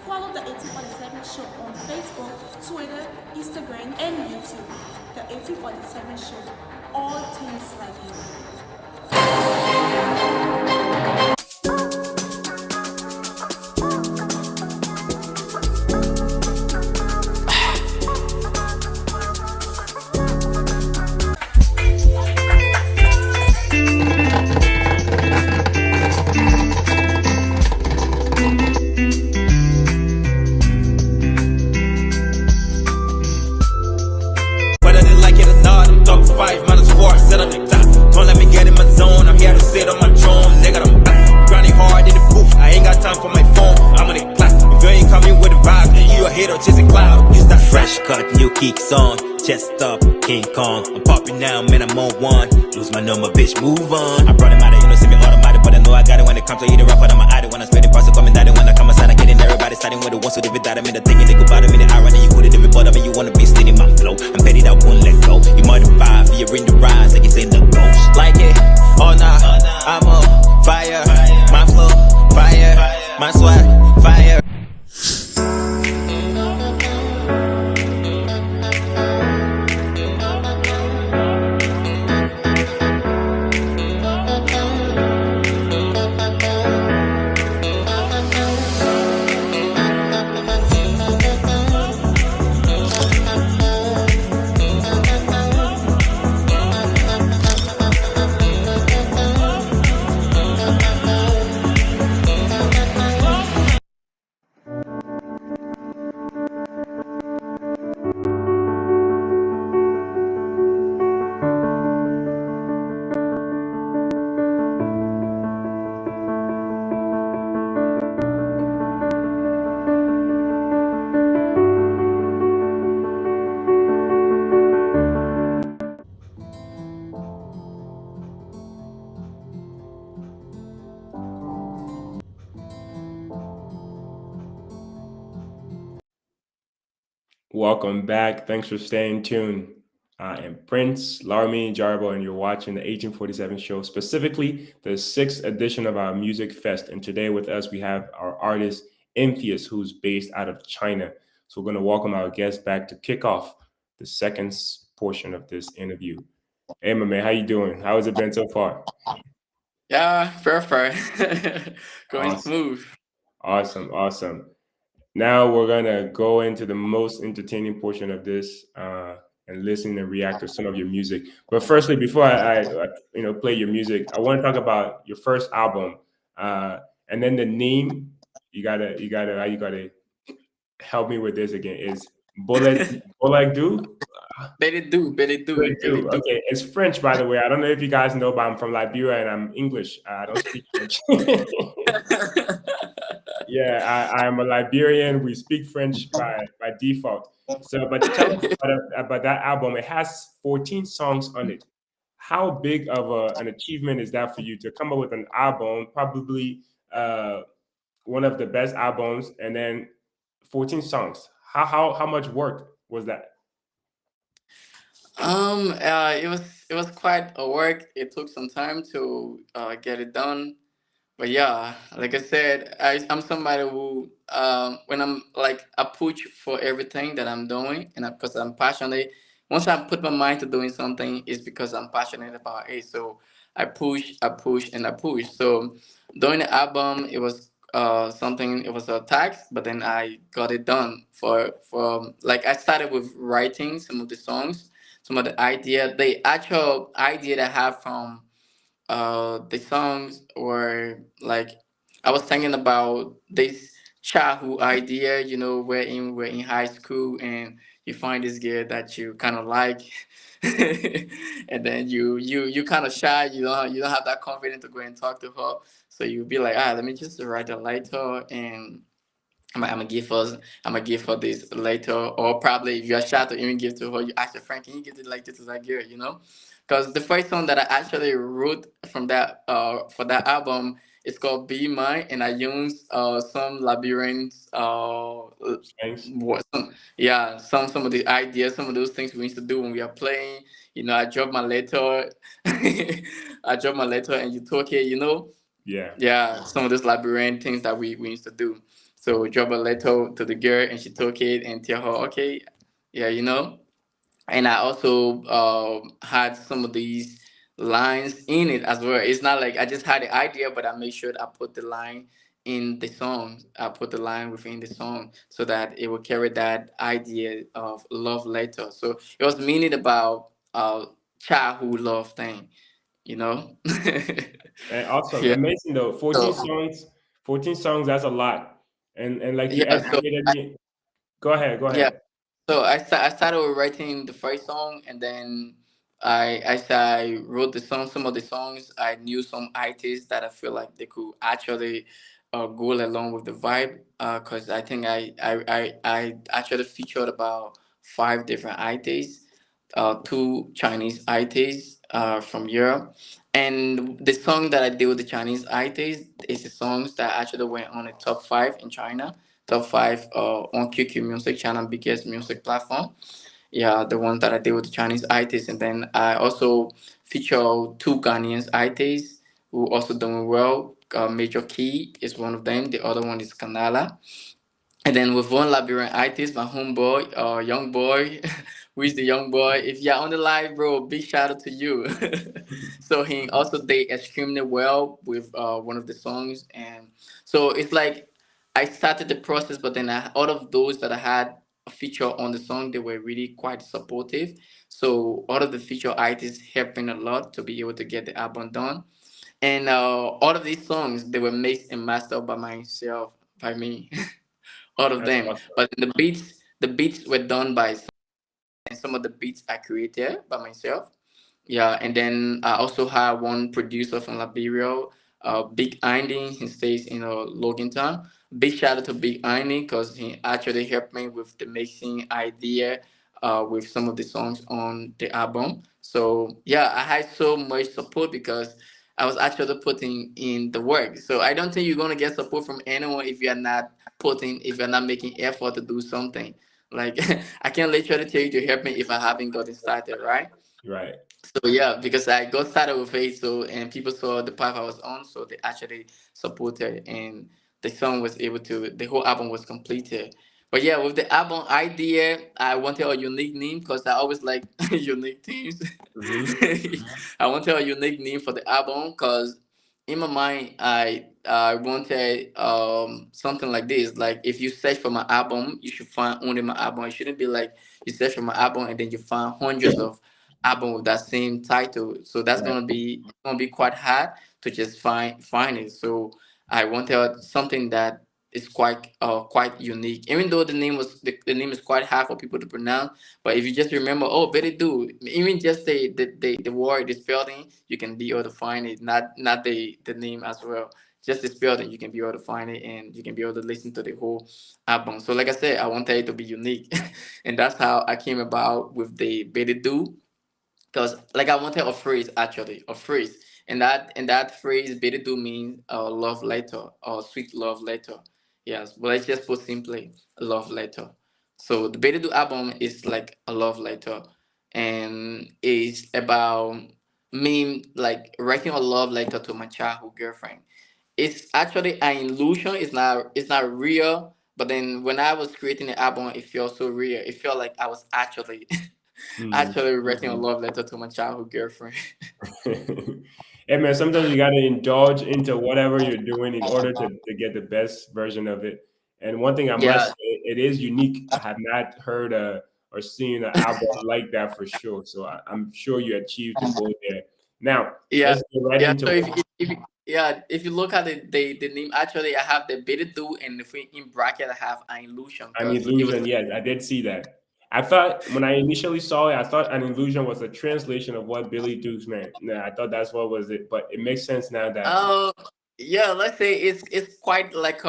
Follow the 1847 show on Facebook, Twitter, Instagram, and YouTube. The 1847 show, all things Liberian. Whether they like it or not, I'm top 5 -4, sit on the top. Don't let me get in my zone, I'm here to sit on my throne. Nigga, I'm back, grinding hard in the booth. I ain't got time for my phone, I'm on the clock. If you ain't coming with the vibe, then you a hater chasing cloud. Use that fresh cut, new kicks on. Chest up, King Kong. I'm popping now, man, I'm on one. Lose my number, bitch, move on. I brought him out of, you know, see me automatic, but I know I got it when it comes to eating rap, but I'm an addict. When I spit it, parcel coming down, when I come outside, I get in everybody starting with the ones who live it that. I mean, the thing, they go bottom in the irony, you couldn't live it, but I mean, you wanna be steady, my flow. I'm petty, that won't let go. You modified, you're in the rise, like it's in the ghost. Like it, oh nah, I'm on fire. My flow, fire. My swag, fire. Welcome back. Thanks for staying tuned. I am Prince, Larmy Jarbo, and you're watching the 1847 show, specifically the sixth edition of our Music Fest. And today with us, we have our artist, Anpheous, who's based out of China. So we're going to welcome our guest back to kick off the second portion of this interview. Hey, my man, how you doing? How has it been so far? Yeah, perfect. Going Awesome, smooth. awesome. Now we're gonna go into the most entertaining portion of this and listen and react to some of your music. But firstly, before I play your music, I want to talk about your first album, and then the name. You gotta help me with this again. Is Bullet Do? They Billy do. do. Okay, it's French, by the way. I don't know if you guys know, but I'm from Liberia and I'm English. I don't speak French. Yeah, I am a Liberian. We speak French by default. So, but tell me about that album. It has 14 songs on it. How big of an achievement is that for you to come up with an album, probably one of the best albums, and then 14 songs? How much work was that? It was quite a work. It took some time to get it done. But yeah, like I said, I'm somebody who, when I'm like, I push for everything that I'm doing, and because I'm passionate. Once I put my mind to doing something, it's because I'm passionate about it. So I push, and I push. So during the album, it was something. It was a task, but then I got it done. For like, I started with writing some of the songs, some of the actual idea that I have from the songs were like, I was thinking about this childhood idea, we're in high school and you find this girl that you kind of like, and then you kind of shy, you don't have that confidence to go and talk to her, so you be like, let me just write a letter, and I'm gonna give her this later, or probably if you're shy to even give to her, you ask your friend, can you give it later to that girl, Because the first song that I actually wrote from that for that album is called "Be Mine," and I used some Liberian Thanks. yeah, some of the ideas, some of those things we used to do when we are playing. I dropped my letter, I dropped my letter, and you took it, Yeah. yeah, some of those Liberian things that we used to do. So we drop a letter to the girl and she took it and tell her, okay, yeah, And I also had some of these lines in it as well. It's not like I just had the idea, but I made sure I put the line in the song. I put the line within the song so that it would carry that idea of love letter. So it was meaning about childhood love thing, you know? And awesome, Yeah. amazing though. 14 So songs, 14 songs. That's a lot. And like you yeah, so educated me. Go ahead. Go yeah, ahead. so I started with writing the first song, and then I wrote the song. Some of the songs I knew some artists that I feel like they could actually go along with the vibe. Cause I think I actually featured about five different artists, two Chinese artists from Europe, and the song that I did with the Chinese artists is the songs that actually went on the top five in China, top five on QQ Music channel, biggest music platform. Yeah, the ones that I did with the Chinese artists, and then I also feature two Ghanaian artists who also doing well. Major Key is one of them. The other one is Kanala. And then with one Liberian artist, my homeboy, young boy, who is the young boy. If you're on the live, bro, big shout out to you. So he also did extremely well with one of the songs, and so it's like I started the process, but then out of those that I had a feature on the song, they were really quite supportive. So all of the feature artists helped me a lot to be able to get the album done, and all of these songs they were mixed and mastered by myself, by me. All of That's them. awesome. But the beats were done by and some of the beats I created by myself. Yeah, and then I also have one producer from Liberia, Big Andy. He stays in Logantown. Big shout out to Big Andy because he actually helped me with the mixing idea with some of the songs on the album. So yeah, I had so much support because I was actually putting in the work. So I don't think you're gonna get support from anyone if you're not making effort to do something. Like I can't literally tell you to help me if I haven't gotten started, right? Right. So yeah, because I got started with it, so and people saw the path I was on, so they actually supported, and the whole album was completed. But yeah, with the album idea, I wanted a unique name because I always like unique themes. Hmm. I wanted a unique name for the album because in my mind, I wanted something like this. Like if you search for my album, you should find only my album. It shouldn't be like you search for my album and then you find hundreds of album with that same title. So that's Right. gonna be quite hard to just find it. So I wanted something that is quite unique. Even though the name is quite hard for people to pronounce, but if you just remember, oh, Betty do, even just the word, the spelling, you can be able to find it. Not the name as well. Just the spelling, you can be able to find it, and you can be able to listen to the whole album. So, like I said, I wanted it to be unique, and that's how I came about with the Betty do, because like I wanted a phrase, actually a phrase, and that phrase "better do" means a love letter or sweet love letter. Yes, but let's just put simply a love letter. So the "better do" album is like a love letter, and it's about me like writing a love letter to my childhood girlfriend. It's actually an illusion. It's not real. But then when I was creating the album, it felt so real. It felt like I was actually Mm. actually writing a love letter to my childhood girlfriend. Hey man, sometimes you got to indulge into whatever you're doing in order to get the best version of it. And one thing I must Yeah, say, it is unique. I have not heard or seen an album like that for sure. So I'm sure you achieved the goal there. Now, yeah, let's get right yeah. into So it. if you look at the name, actually, I have the beta do, and if we in bracket, I have an illusion An because it was. illusion, yes, I did see that. I thought when I initially saw it, I thought an illusion was a translation of what Billy Dukes meant. Nah, I thought that's what was it, but it makes sense now that Uh, yeah, let's say it's quite like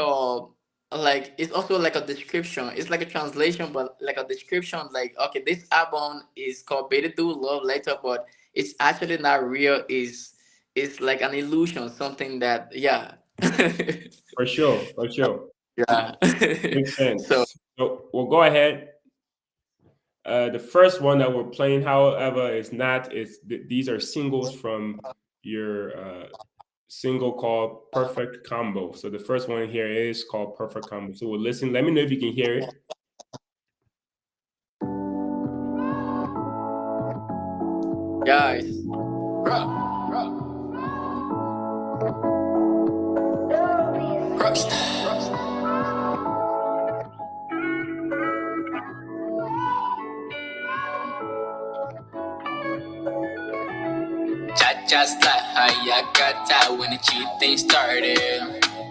it's also like a description. It's like a translation, but like a description. Like, okay, this album is called Beta Do Love Later, but it's actually not real. Is like an illusion, something that, yeah. for sure, for sure, Yeah. makes So sense. So we'll go ahead. The first one that we're playing, however, is not. These are singles from your single called "Perfect Combo." So the first one here is called "Perfect Combo." So we'll listen. Let me know if you can hear it. guys, just like how I got out when the cheating started.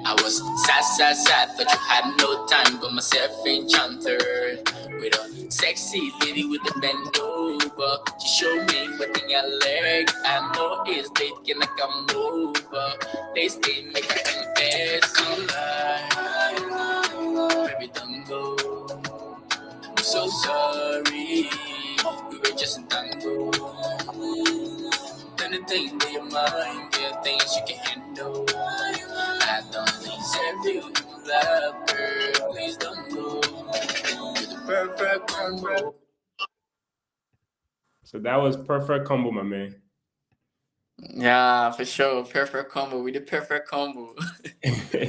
I was sad, but you had no time, but myself enchanted. With a sexy lady with a bend over. She showed me what thing I like. I know it's late, can I come over? They stay make I confess. Don't lie, baby, don't go. I'm so sorry, we were just in tango. Anything in your mind, there are things you can handle. I don't deserve you, love, girl. Please don't go. You're the perfect combo. So that was "Perfect Combo," my man. Yeah, for sure. Perfect combo. We the perfect combo.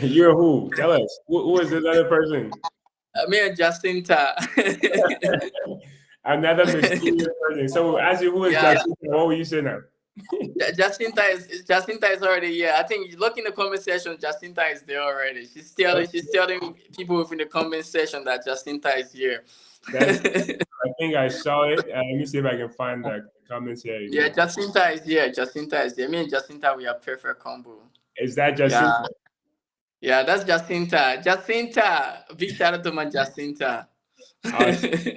You're who? Tell us. Who is this other person? Me and Jacinta. Another mysterious person. So as you who is Yeah, Jacinta, what will you say now? Jacinta is already here. I think you look in the comment section. Jacinta is there already. She's telling people within the comment section that Jacinta is here. That's I think I saw it. Let me see if I can find the comments here Yeah, again. Jacinta is here. Jacinta is here. Me and Jacinta, we are perfect combo. Is that Yeah, Jacinta? yeah, that's Jacinta. Jacinta, big shout out to my Jacinta. Awesome,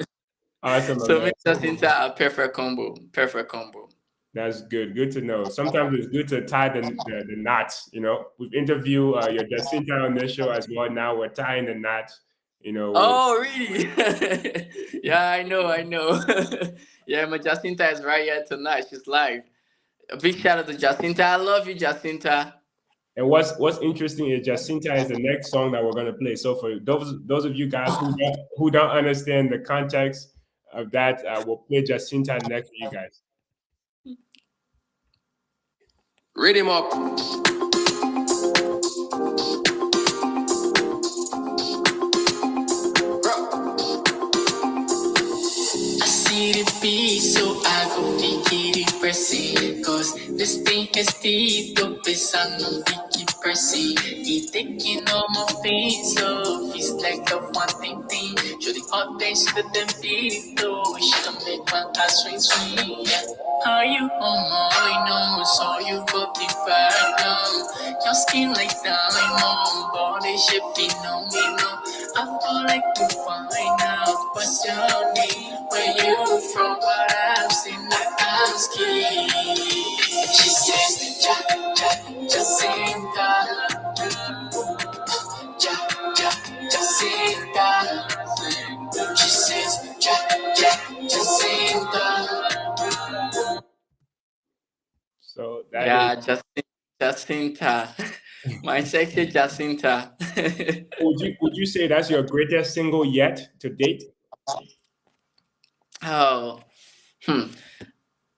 awesome, my So me man. and Jacinta are perfect combo. Perfect combo. That's good. Good to know. Sometimes it's good to tie the knots. You know, we've interviewed your Jacinta on this show as well. Now we're tying the knots. You know, with Oh, really? Yeah, I know, I know. Yeah, my Jacinta is right here tonight. She's live. A big shout out to Jacinta. I love you, Jacinta. and what's interesting is Jacinta is the next song that we're gonna play. So for those of you guys who don't understand the context of that, we'll play Jacinta next for you guys. Read him up. I see the beat, so I go pick it pressing. Cause this thing is deep, don't be son, pick it pressing. He taking all my face off, like the one thing. Je dis pas t'es que tempito. She don't make my swing swing. Are you on my no? So you got the bad now. Your skin like diamond, body shaping on me no. I feel like to find out what's your name. Where you from? What I've seen, like asking. She says, Jacinta, Jacinta. She says, Jacinta. So that is. Yeah, Jacinta. My sexy Jacinta. Would you say that's your greatest single yet to date? Oh, hmm.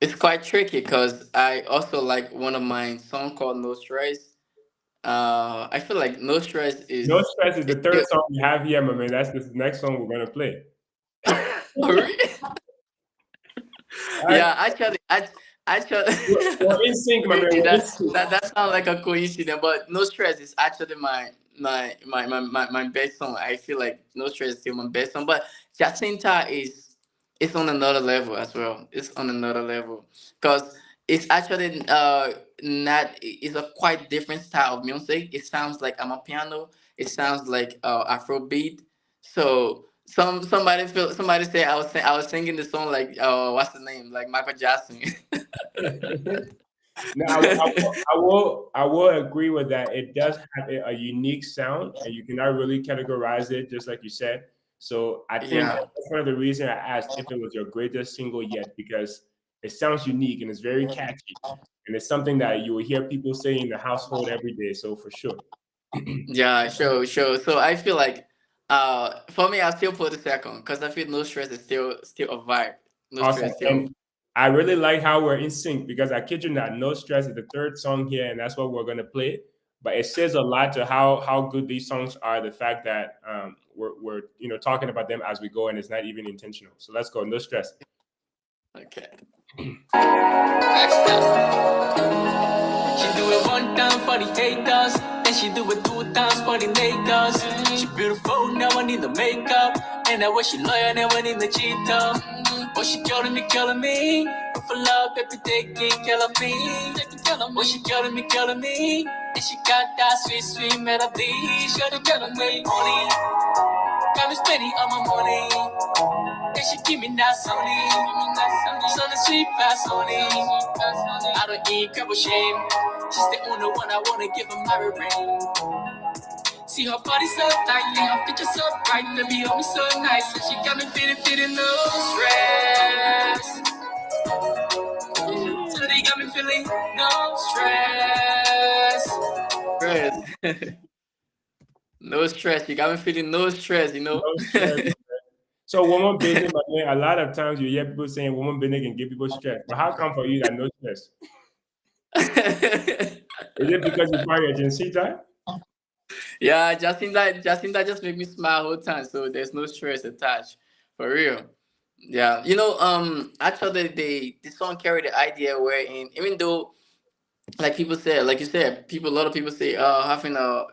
It's quite tricky because I also like one of my song called No Stress. I feel like No Stress No is Stress is the third still. song we have here, my man. That's the next song we're gonna play. Oh, really? All right, Yeah, actually, we're in sync, my man. crazy. We're in That sync. that that sounds like a coincidence, but No Stress is actually my best song. I feel like No Stress is still my best song, but Jacinta is it's on another level as well. It's on another level because it's actually not it's a quite different style of music. It sounds like I'm a piano. It sounds like Afrobeat. So somebody say I was singing the song like what's the name like Michael Jackson. No, I will agree with that. It does have a unique sound, and you cannot really categorize it, just like you said. So I think Yeah, that's one of the reasons I asked if it was your greatest single yet, because it sounds unique and it's very catchy, and it's something that you will hear people say in the household every day. So for sure. yeah, sure. So I feel like for me I still put the second because I feel No Stress is still a vibe. No Awesome. Stress still. And I really like how we're in sync because I kid you not, No Stress is the third song here, and that's what we're gonna play. But it says a lot to how good these songs are. The fact that we're talking about them as we go, and it's not even intentional. So let's go. No Stress. Okay. Next up. She do it one time for the haters, and she do it two times for the niggas. She beautiful, never need the makeup, and that way she loyal, never need the cheat up. Oh, she killing me. For love, baby, they can't kill me. Oh, she killing me. And she got that sweet melody. She killing me. Money, got me spending all my money. And she give me that Sony. Something sweet past Sony. I don't eat couple shame. She's the only one I wanna give her my ring. See her body so tight, and her picture so bright, baby, hold me so nice, and she got me feeling no stress. So they got me feeling no stress. Stress. No stress. You got me feeling no stress, you know? No Stress. So woman business, my man, a lot of times you hear people saying woman business can give people stress. But how come for you that no stress? Is it because you find your Jacinta? Yeah, Jacinta just make me smile whole time, so there's no stress attached. For real. Yeah. Actually the song carried the idea wherein even though like people say, like you said, a lot of people say, having a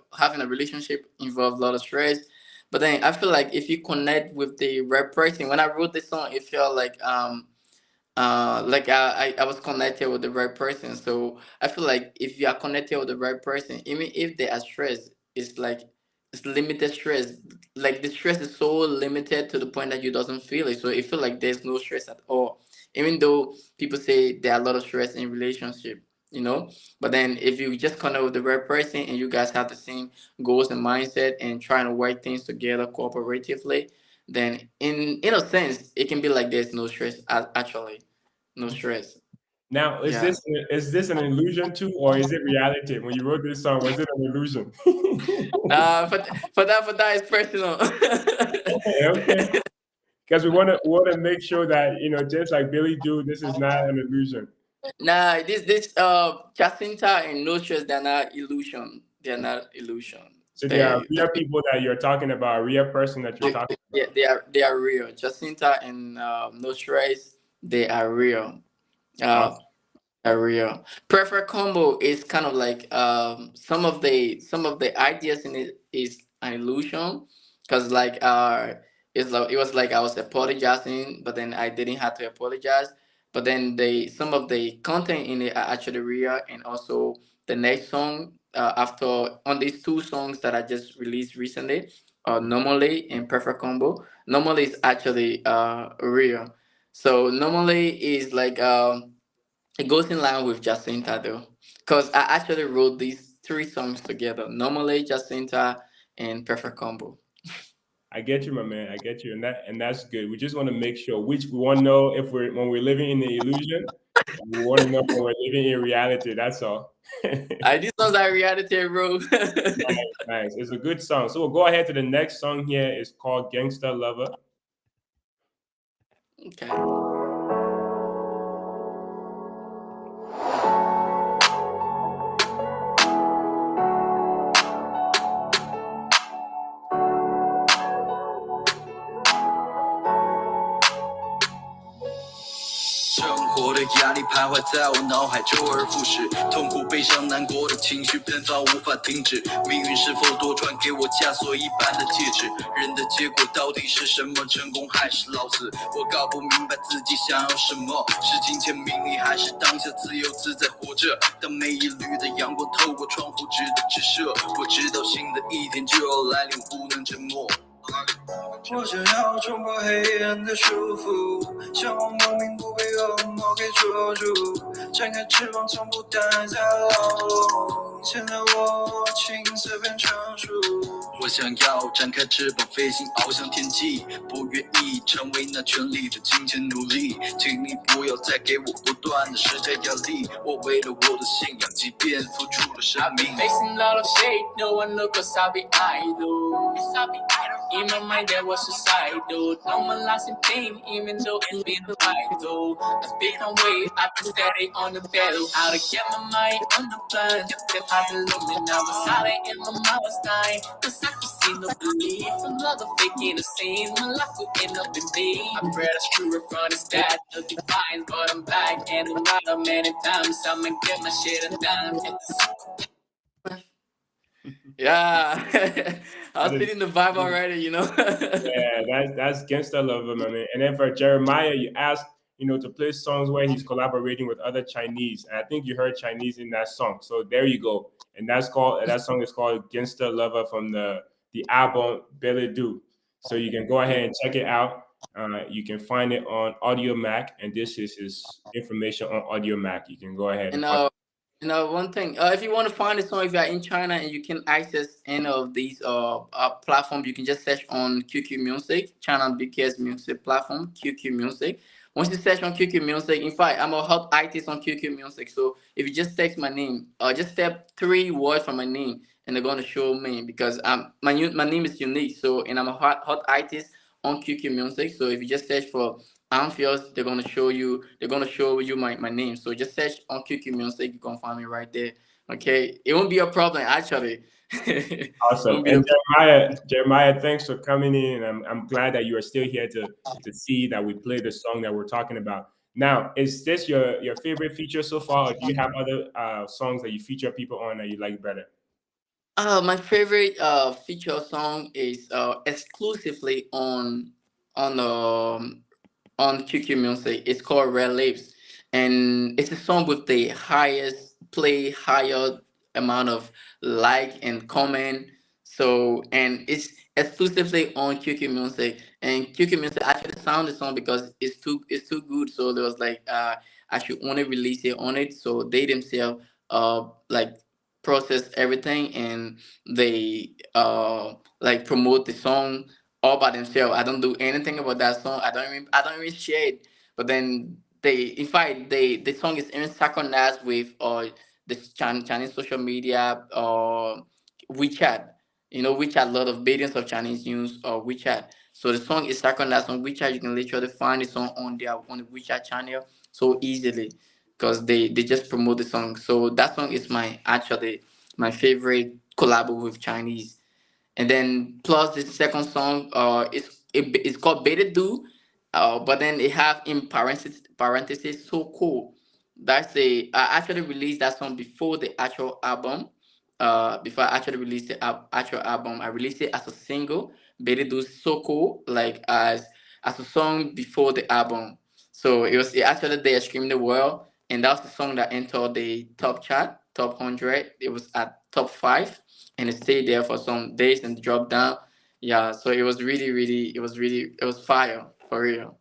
relationship involves a lot of stress. But then I feel like if you connect with the right person, when I wrote this song, it felt like I was connected with the right person. So I feel like if you are connected with the right person, even if they are stressed, it's like it's limited stress. Like the stress is so limited to the point that you doesn't feel it. So it feel like there's no stress at all. Even though people say there are a lot of stress in relationship, you know. But then if you just connect with the right person and you guys have the same goals and mindset and trying to work things together cooperatively, then in a sense it can be like there's no stress actually. No stress. Now, is Yeah. this an illusion too, or is it reality? When you wrote this song, was it an illusion? For that is personal. Okay, okay. Because we want to make sure that just like Billy do, this is not an illusion. Nah, this Jacinta and no stress, they're not illusion. They're not illusion. So there are The real people that you're talking about, a real person that you're talking yeah, about. they are real. Jacinta and no stress, they are real. Uh, Awesome. are real. Preferred combo is kind of like some of the ideas in it is an illusion, because it was like I was apologizing, but then I didn't have to apologize. But then they some of the content in it are actually real, and also the next song after on these two songs that I just released recently, normally and perfect combo. Normally is actually real. So normally is like it goes in line with Jacinta though, because I actually wrote these three songs together. Normally Jacinta and perfect combo. I get you, my man. I get you, and that's good. We just want to make sure which we want to know if we're when we're living in the illusion, and we want to know when we're living in reality. That's all. These songs are reality, bro. Nice. It's a good song. So we'll go ahead to the next song here. It's called Gangsta Lover. Okay.生活的压力徘徊在我脑海，周而复始，痛苦、悲伤、难过的情绪喷发，无法停止。命运是否多传给我枷锁一般的戒指？人的结果到底是什么？成功还是老死？我搞不明白自己想要什么，是金钱、名利，还是当下自由自在活着？当每一缕的阳光透过窗户直的直射，我知道新的一天就要来临，不能沉默。我想要冲破黑暗的束缚，向往光明不被恶魔给捉住，展开翅膀从不待在牢笼，现在我青涩变成熟。我想要展开翅膀飞行，翱翔天际，不愿意成为那权力的金钱奴隶，请你不要再给我不断的施加压力，我为了我的信仰，即便付出了生命。Facing a lot of shade, no one look cause I'll be idle. In my mind there was suicidal. Normalizing pain even though it's been vital. I speak on way, I been steady on the battle. How to get my mind on the plan. Step out the lumen, I was silent in my mind was dying. Cause I could see no belief. Another faking the scene, my life will end up in me. I pray the screw in front of that, no defiance, but I'm back. And no matter many times, I'ma get my shit undone. Yeah, I That was is, feeling the vibe already. yeah, that's Gangsta Lover, my man. And then for Jeremiah, you asked, to play songs where he's collaborating with other Chinese. And I think you heard Chinese in that song. So there you go. And that song is called Gangsta Lover from the album Billy Do. So you can go ahead and check it out. You can find it on Audio Mac, and this is his information on Audio Mac. You can go ahead and And find. one thing, if you want to find a song, if you are in China and you can access any of these platforms, you can just search on QQ Music, China BKS Music platform, QQ Music. Once you search on QQ Music, in fact, I'm a hot artist on QQ Music. So if you just text my name, just step three words from my name, and they're gonna show me because my name is unique. So and I'm a hot artist on QQ Music. So if you just search for Anpheous, they're gonna show you my name. So just search on QQ Music, you can find me right there. Okay. It won't be a problem actually. It Awesome. won't be And a Jeremiah, thanks for coming in. I'm glad that you are still here to see that we play the song that we're talking about. Now, is this your favorite feature so far, or do you have other songs that you feature people on that you like better? my favorite feature song is exclusively on on QQ Music. It's called Red Lips, and it's a song with the highest play, higher amount of like and comment. So and it's exclusively on QQ Music, and QQ Music actually sound the song because it's too good. So there was like I should only release it on it. So they themselves like process everything and they like promote the song all by themselves. I don't do anything about that song. I don't even share it. But then they, in fact, the song is even synchronized with the Chinese social media or WeChat. WeChat, a lot of billions of Chinese use or WeChat. So the song is synchronized on WeChat. You can literally find the song on the WeChat channel so easily because they just promote the song. So that song is my favorite collab with Chinese. And then plus the second song, it's called Beta Do, but then it have in parentheses so cool. I actually released that song before the actual album, before I actually released the actual album. I released it as a single, but it was so cool, like as a song before the album. So it actually they streamed the world, and that's the song that entered the top chart, top 100. It was at top 5, and it stayed there for some days and dropped down. Yeah, so it was it was fire for real.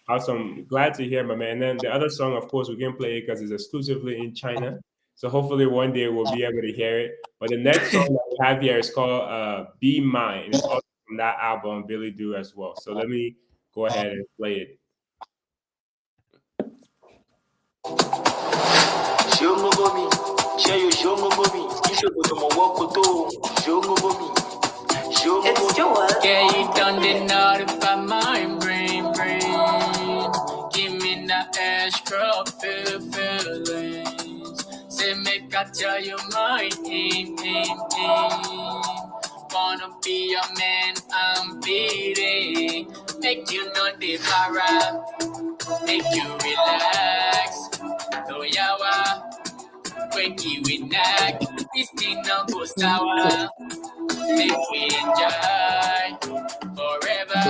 Awesome. Glad to hear, my man. And then the other song, of course, we can play it because it's exclusively in China. So hopefully one day we'll be able to hear it. But the next song that we have here is called Be Mine. And it's also from that album, Billy Do as well. So let me go ahead and play it. It's yours. Yeah, you done did not if I mind brain. Give me that extra feelings. Say make I tell you my aim. Wanna be your man, I'm beating. Make you know the para, make you relax. No yawa, wakey with knack. This thing no go sour. Make we enjoy forever.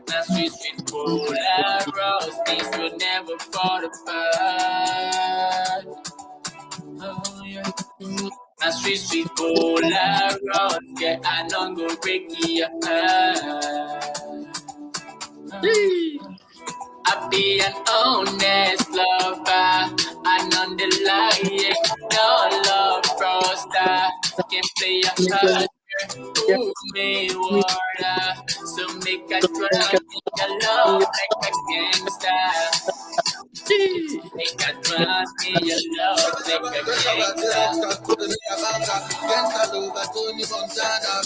Now sweet cola rose, things will never fall apart. Oh yeah. Now sweet cola rose, yeah, I don't go break your heart. I be an honest lover, and on the line, no love froster. Can play a card, ooh, me water. So make a try, make a love like a gangster. Make a try, me a love like a gangster.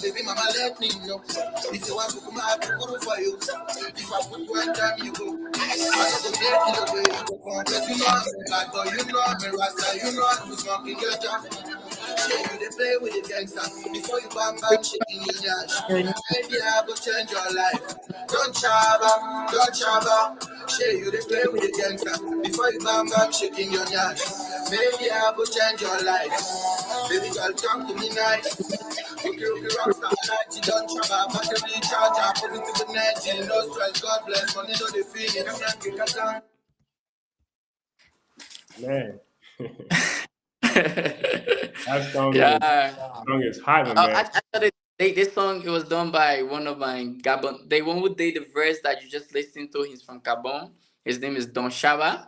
Baby mama, let me know if you want to come out to go for you. If I put one time, you go. I know the day in the way you go. Cause you know I'm bad boy, you know I'm a rasta, you know I'm smoking your job. Shit, you they play with the gangster before you bam bam shit in your yash. Maybe I will change your life. Don't chaba. Shit, you they play with the gangster before you bam bam shit in your yash. Maybe I will change your life. Baby girl, come to me nice. Okay, rockstar night, you don't chaba, but you recharge, I put it to the net, no stress, God bless, money no they feel it, I'm not getting a song. Man. That song, song is hot, man. Actually, this song it was done by one of my Gabon. The one who did the verse that you just listened to. He's from Gabon. His name is Don Shaba.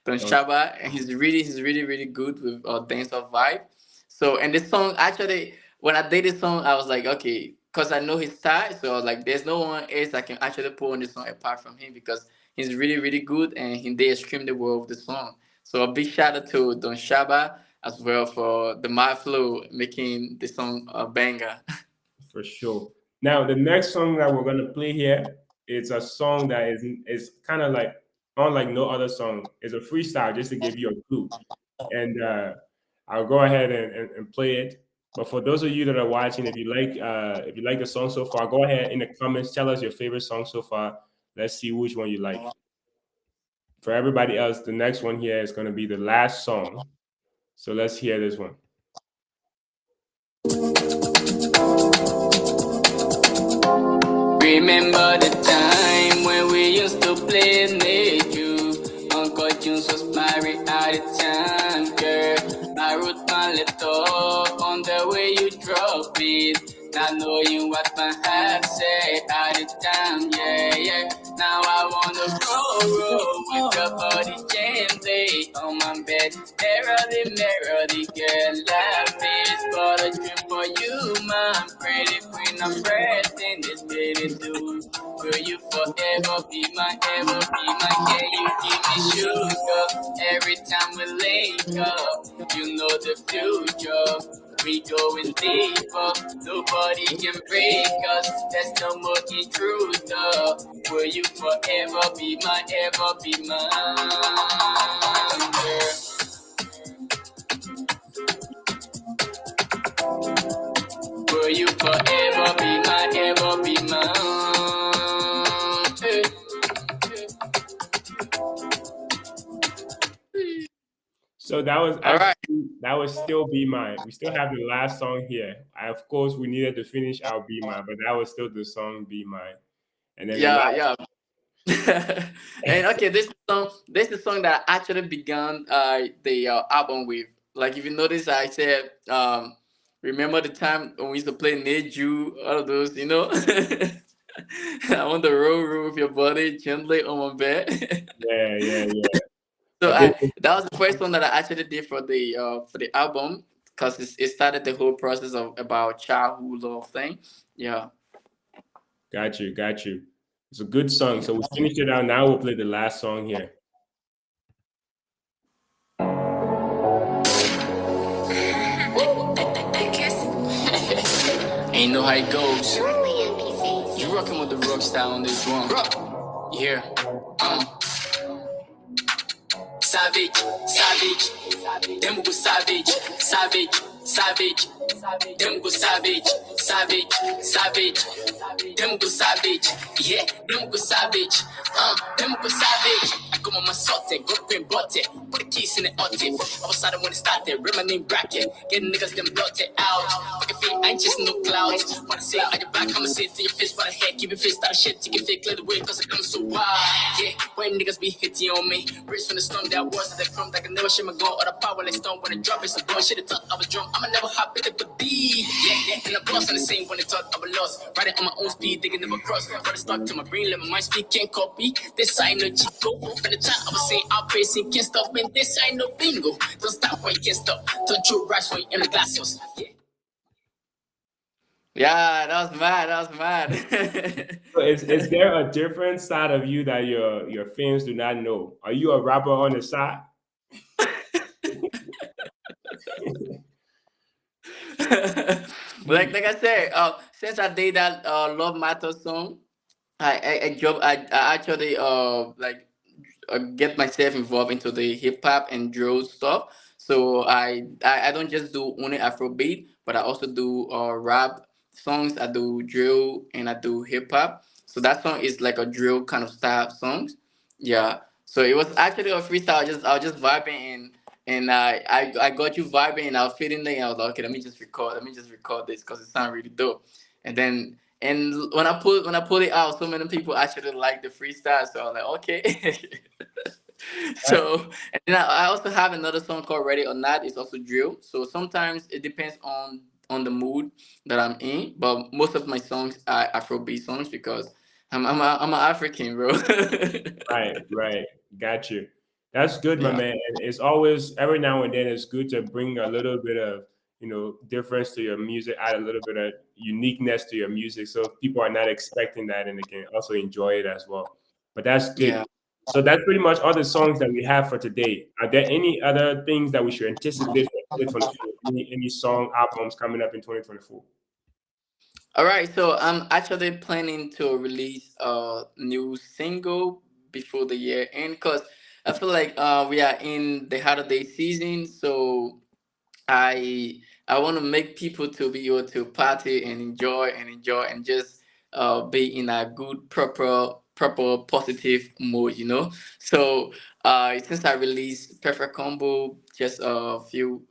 And he's really good with dancehall vibe. So, and this song actually, when I did this song, I was like, okay, because I know his style. So I was like, there's no one else that can actually put on this song apart from him because he's really good and they streamed the world of the song. So a big shout out to Don Shaba as well for the My Flow making the song a banger. For sure. Now, the next song that we're gonna play here is a song that is kind of like unlike no other song. It's a freestyle just to give you a clue, and I'll go ahead and play it. But for those of you that are watching, if you like the song so far, go ahead in the comments, tell us your favorite song so far. Let's see which one you like. For everybody else, the next one here is going to be the last song. So let's hear this one. Remember the time when we used to play Need You. Uncle Junes was married at the time, girl. I wrote my letter on the way you drop it. Not knowing what my heart said at the time, yeah. Now I wanna roll with your body gently on my bed. Merrily, girl, life is but a dream for you, my pretty queen. I'm resting this baby too. Will you forever be my, can you give me sugar? Every time we link up, you know the future. We going deeper, nobody can break us. There's no more intruder. Will you forever be my, girl? Will you forever be my, So that was actually, That would still be mine. We still have the last song here. Of course, we needed to finish our Be Mine, but that was still the song Be Mine. And then the Yeah, last, yeah. And okay, this is a song that I actually began the album with. Like if you notice, I said, remember the time when we used to play Need You, all of those, you know. I want the roll with your body gently on my bed. yeah, yeah, yeah. So But this I that was the first one that I actually did for the album because it started the whole process of about childhood love thing. Yeah. got you, got you. It's a good song. So we finished it out. Now we'll play the last song here. Ain't know how it goes. You rockin' with the rock style on this one. Yeah. Savage, savage. Them go savage, savage, savage. Them go savage, savage, savage. Them go savage, yeah. Them go savage, them go savage. I come on my salty, go green button. Put the keys in the octave. I was starting when it started, read my name bracket. Getting niggas them blotted out. Fucking feet, I ain't just no clouds. Wanna say on your back, I'ma say to your face by the head. Keep your face out of shit, take it fake, let it wait, cause it comes so wild. Yeah, when niggas be hitting on me. Rich from the storm that was that come like I never shit my gun or the power like stone when it drop it's a boy shit. It thought I was drunk, I'ma never hop in it for D. Yeah, yeah, and the boss on the same when it thought I was lost. Riding on my own speed, thinking never cross. But it stuck to my brain, let my mind speak, can't copy. This I know Chico. From the time I was saying I'm pacing, can't stop. Man, this I know bingo. Don't stop when you can't stop. Don't you rush when you're in the glass. Yeah. Yeah, that was mad. That was mad. So is there a different side of you that your fans do not know? Are you a rapper on the side? Like I said, since I did that Love Matters song, I actually get myself involved into the hip hop and drill stuff. So I don't just do only Afrobeat, but I also do rap songs. I do drill and I do hip hop. So that song is like a drill kind of style songs. Yeah. So it was actually a freestyle. I was just vibing and I got you vibing and I was feeling there. And I was like, okay, let me just record this because it sounds really dope. And then when I put it out, so many people actually like the freestyle. So I was like, okay. Right, So and then I also have another song called Ready or Not. It's also drill. So sometimes it depends on the mood that I'm in. But most of my songs are Afrobeat songs because I'm an African, bro. right, right. Got you. That's good, my Yeah. man. And it's always every now and then it's good to bring a little bit of difference to your music, add a little bit of uniqueness to your music, so people are not expecting that and they can also enjoy it as well. But that's Yeah. good. So that's pretty much all the songs that we have for today. Are there any other things that we should anticipate for 2024? Any song albums coming up in 2024? All right, so I'm actually planning to release a new single before the year end because I feel like we are in the holiday season, so I I want to make people to be able to party and enjoy and just be in a good proper positive mood, you know. So since I released Perfect Combo just a few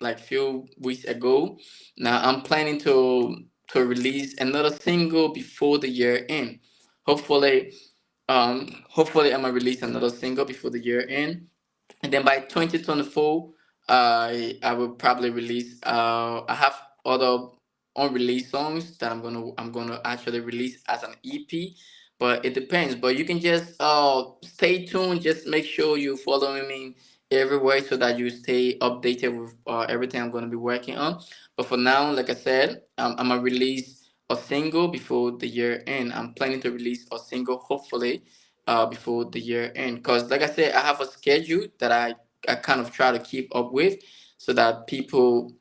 like few weeks ago, now I'm planning to release another single before the year end. Hopefully, hopefully I'm gonna release another single before the year end and then by 2024 I will probably release I have other unreleased songs that I'm gonna actually release as an EP, but it depends. But you can just stay tuned, just make sure you following me everywhere so that you stay updated with everything I'm gonna be working on. But for now, like I said, I'm gonna release a single before the year end. I'm planning to release a single hopefully before the year end. Because, like I said, I have a schedule that I kind of try to keep up with so that people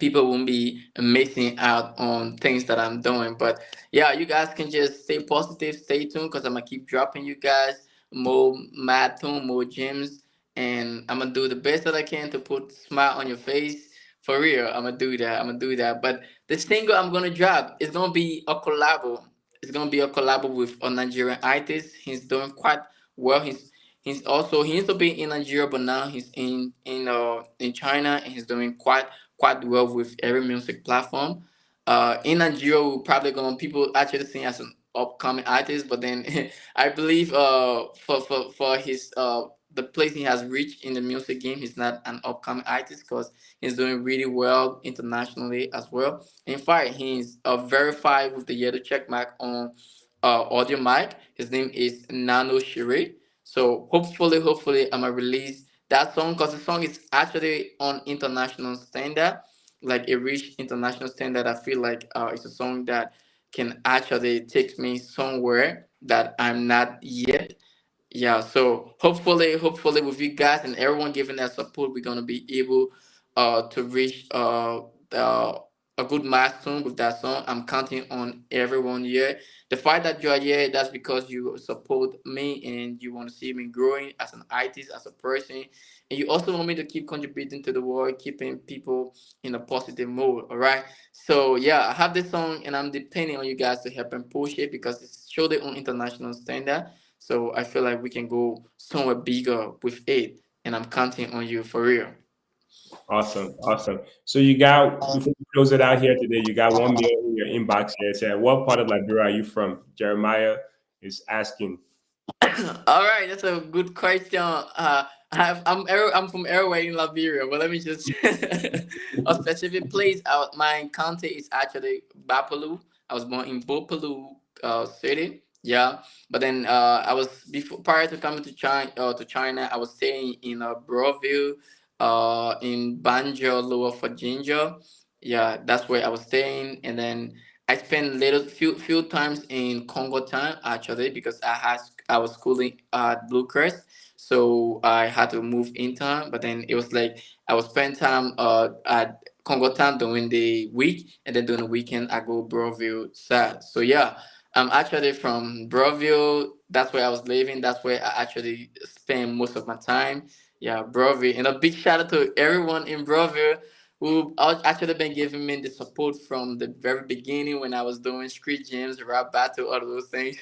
won't be missing out on things that I'm doing. But yeah, you guys can just stay positive, stay tuned because I'm gonna keep dropping you guys more mad tune, more gems, and I'm gonna do the best that I can to put smile on your face. For real, I'm gonna do that. I'm gonna do that. But the single I'm gonna drop is gonna be a collab. It's gonna be a collab with a Nigerian artist. He's doing quite well. he used to be in Nigeria, but now he's in China, and he's doing quite well with every music platform. In Nigeria, we're probably gonna people actually see as an upcoming artist, but then I believe for his the place he has reached in the music game, he's not an upcoming artist because he's doing really well internationally as well. In fact, he's verified with the yellow check mark on audio mic. His name is Nano Shiri. So hopefully, I'm gonna release that song because the song is actually on international standard, like it reached international standard. I feel like it's a song that can actually take me somewhere that I'm not yet. Yeah, so hopefully with you guys and everyone giving that support, we're gonna be able to reach uh a good milestone with that song. I'm counting on everyone here. The fact that you are here, that's because you support me and you want to see me growing as an artist, as a person, and you also want me to keep contributing to the world, keeping people in a positive mood. All right. So yeah, I have this song and I'm depending on you guys to help and push it because it's surely on international standard. So I feel like we can go somewhere bigger with it, and I'm counting on you for real. Awesome, awesome. So you got before we close it out here today, you got 1 million in your inbox here. It said, "What part of Liberia are you from?" Jeremiah is asking. All right, that's a good question. I'm from Airway in Liberia, but let me just a specific place. My county is actually Bapalu. I was born in Bopalu city. Yeah, but then I was before prior to coming to China, I was staying in Broville, in Banjo, Lower Virginia. Yeah, that's where I was staying, and then I spent few times in Congo time actually because I was schooling at Blue Crest, so I had to move in time. But then it was like I would spend time at Congo time during the week, and then during the weekend I go Broville side. So yeah, I'm actually from Broville. That's where I was living. That's where I actually spend most of my time. Yeah, Broville, and a big shout out to everyone in Broville who actually been giving me the support from the very beginning when I was doing street gyms, rap battle, all of those things.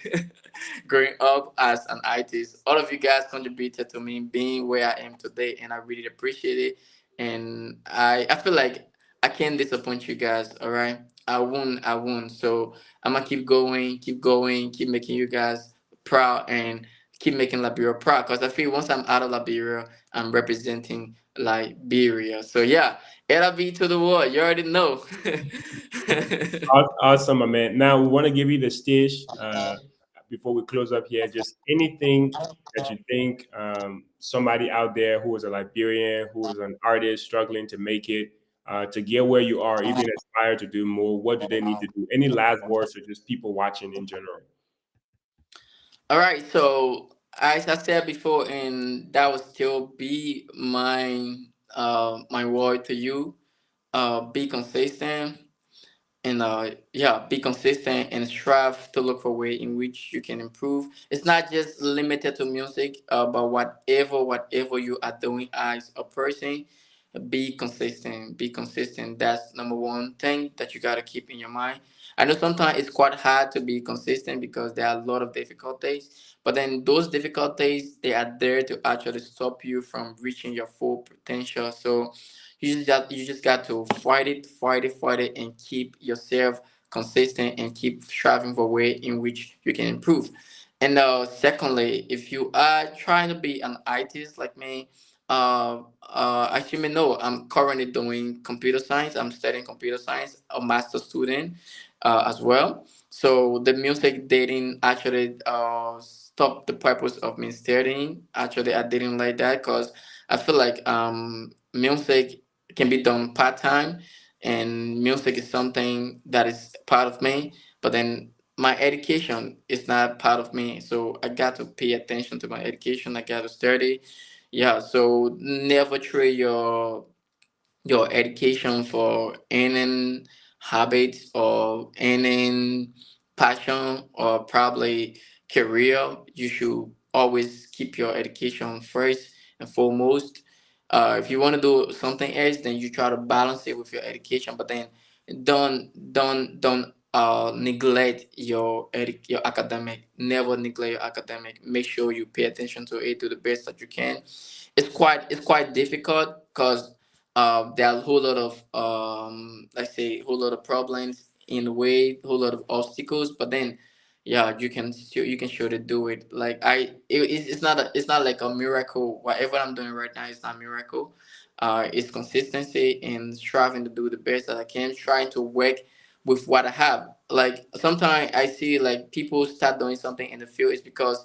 Growing up as an artist, all of you guys contributed to me being where I am today, and I really appreciate it. And I feel like I can't disappoint you guys. All right, I won't. So I'm gonna keep going, keep making you guys proud, and keep making Liberia proud. Cause I feel once I'm out of Liberia, I'm representing Liberia. So yeah, LV to the world. You already know. Awesome, my man. Now we want to give you the stage before we close up here. Just anything that you think somebody out there who is a Liberian, who is an artist struggling to make it, to get where you are, even aspire to do more. What do they need to do? Any last words for just people watching in general? All right. So as I said before, and that will still be my word to you. Be consistent and yeah, be consistent and strive to look for a way in which you can improve. It's not just limited to music, but whatever you are doing as a person, be consistent. That's number one thing that you got to keep in your mind. I know sometimes it's quite hard to be consistent because there are a lot of difficulties, but then those difficulties, they are there to actually stop you from reaching your full potential. So you just got to fight it, and keep yourself consistent and keep striving for a way in which you can improve. And secondly, if you are trying to be an artist like me, as you may know, I'm currently doing computer science. I'm studying computer science, a master student as well. So the music dating actually stopped the purpose of me studying. Actually, I didn't like that because I feel like music can be done part time, and music is something that is part of me. But then my education is not part of me, so I got to pay attention to my education. I got to study. Yeah, so never trade your education for any habits or any passion or probably career. You should always keep your education first and foremost. If you want to do something else, then you try to balance it with your education, but then don't neglect your academic. Never neglect your academic. Make sure you pay attention to it to the best that you can. It's quite difficult because there are a whole lot of let's say whole lot of problems in the way, whole lot of obstacles. But then, yeah, you can surely do it. Like it's not like a miracle. Whatever I'm doing right now is not a miracle. It's consistency and striving to do the best that I can, trying to work with what I have. Like sometimes I see like people start doing something in the field is because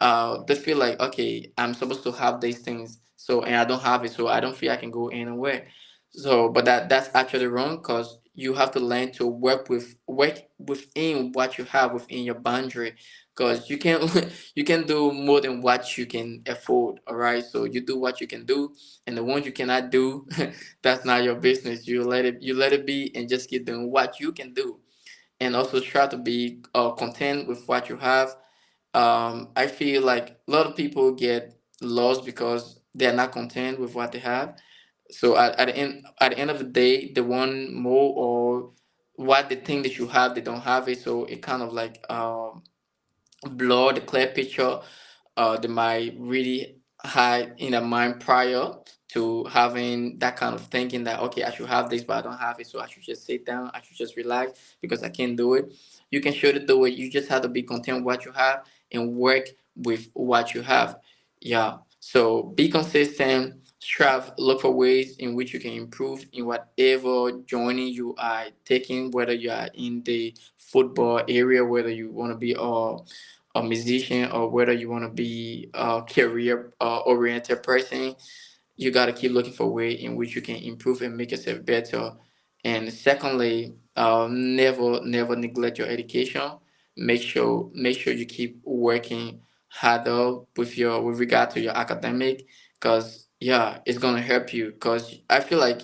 they feel like, okay, I'm supposed to have these things, so and I don't have it, so I don't feel I can go anywhere. So but that's actually wrong, because you have to learn to work within what you have within your boundary, because you can you can do more than what you can afford. All right, so you do what you can do, and the ones you cannot do, that's not your business. You let it be and just keep doing what you can do, and also try to be content with what you have. I feel like a lot of people get lost because they're not content with what they have. So at the end of the day, they want more, or what they think that you have, they don't have it. So it kind of like blur the clear picture they might really had in their mind prior to having that kind of thinking that, okay, I should have this but I don't have it, so I should just sit down, I should just relax because I can't do it. You can surely do it. You just have to be content with what you have and work with what you have. Yeah. So be consistent, strive, look for ways in which you can improve in whatever journey you are taking, whether you are in the football area, whether you want to be a musician, or whether you want to be a career oriented person. You got to keep looking for a way in which you can improve and make yourself better. And secondly, never neglect your education. Make sure you keep working harder with regard to your academic, because yeah, it's gonna help you, because I feel like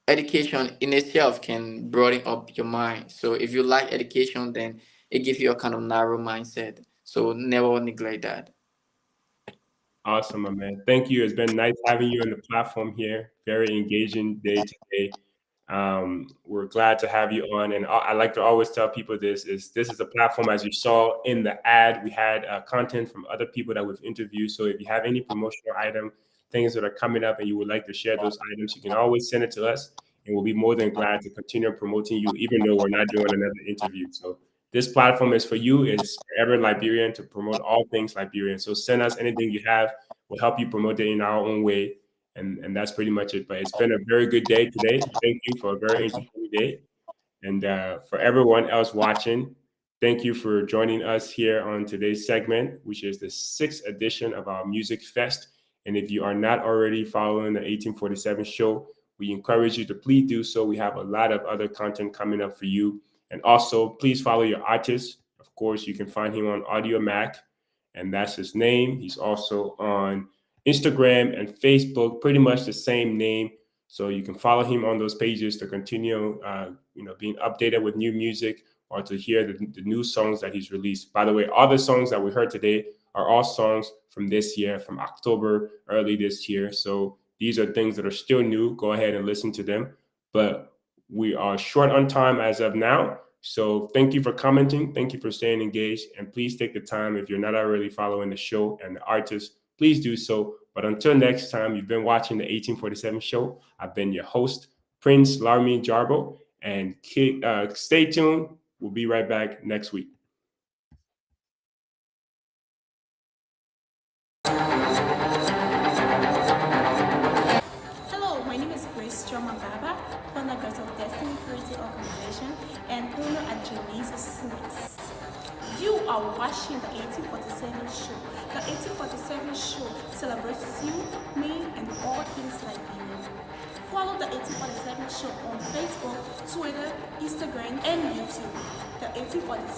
education in itself can broaden up your mind. So if you like education, then it gives you a kind of narrow mindset. So never neglect that. Awesome, my man. Thank you. It's been nice having you on the platform here. Very engaging day to day. We're glad to have you on, and I like to always tell people this is a platform, as you saw in the ad. We had content from other people that we've interviewed. So if you have any promotional item, things that are coming up, and you would like to share those items, you can always send it to us, and we'll be more than glad to continue promoting you, even though we're not doing another interview. So this platform is for you, is forever Liberian, to promote all things Liberian. So send us anything you have. We'll help you promote it in our own way. And that's pretty much it. But it's been a very good day today. Thank you for a very entertaining day. And for everyone else watching, thank you for joining us here on today's segment, which is the sixth edition of our Music Fest. And if you are not already following the 1847 show, we encourage you to please do so. We have a lot of other content coming up for you. And also, please follow your artist. Of course, you can find him on Audio Mac, and that's his name. He's also on Instagram and Facebook, pretty much the same name. So you can follow him on those pages to continue, being updated with new music, or to hear the new songs that he's released. By the way, all the songs that we heard today are all songs from this year, from October, early this year. So these are things that are still new. Go ahead and listen to them. But we are short on time as of now. So thank you for commenting. Thank you for staying engaged. And please take the time, if you're not already following the show and the artist, please do so. But until next time, you've been watching the 1847 show. I've been your host, Prince Larmi Jarbo. And stay tuned. We'll be right back next week. Hello, my name is Grace Choma Baba, founder of Destiny Creative Organization and owner at Janice's Snacks. You are watching the 1847 show. The 1847 show celebrates you, me, and all things like you. Follow the 1847 show on Facebook, Twitter, Instagram, and YouTube. The 1847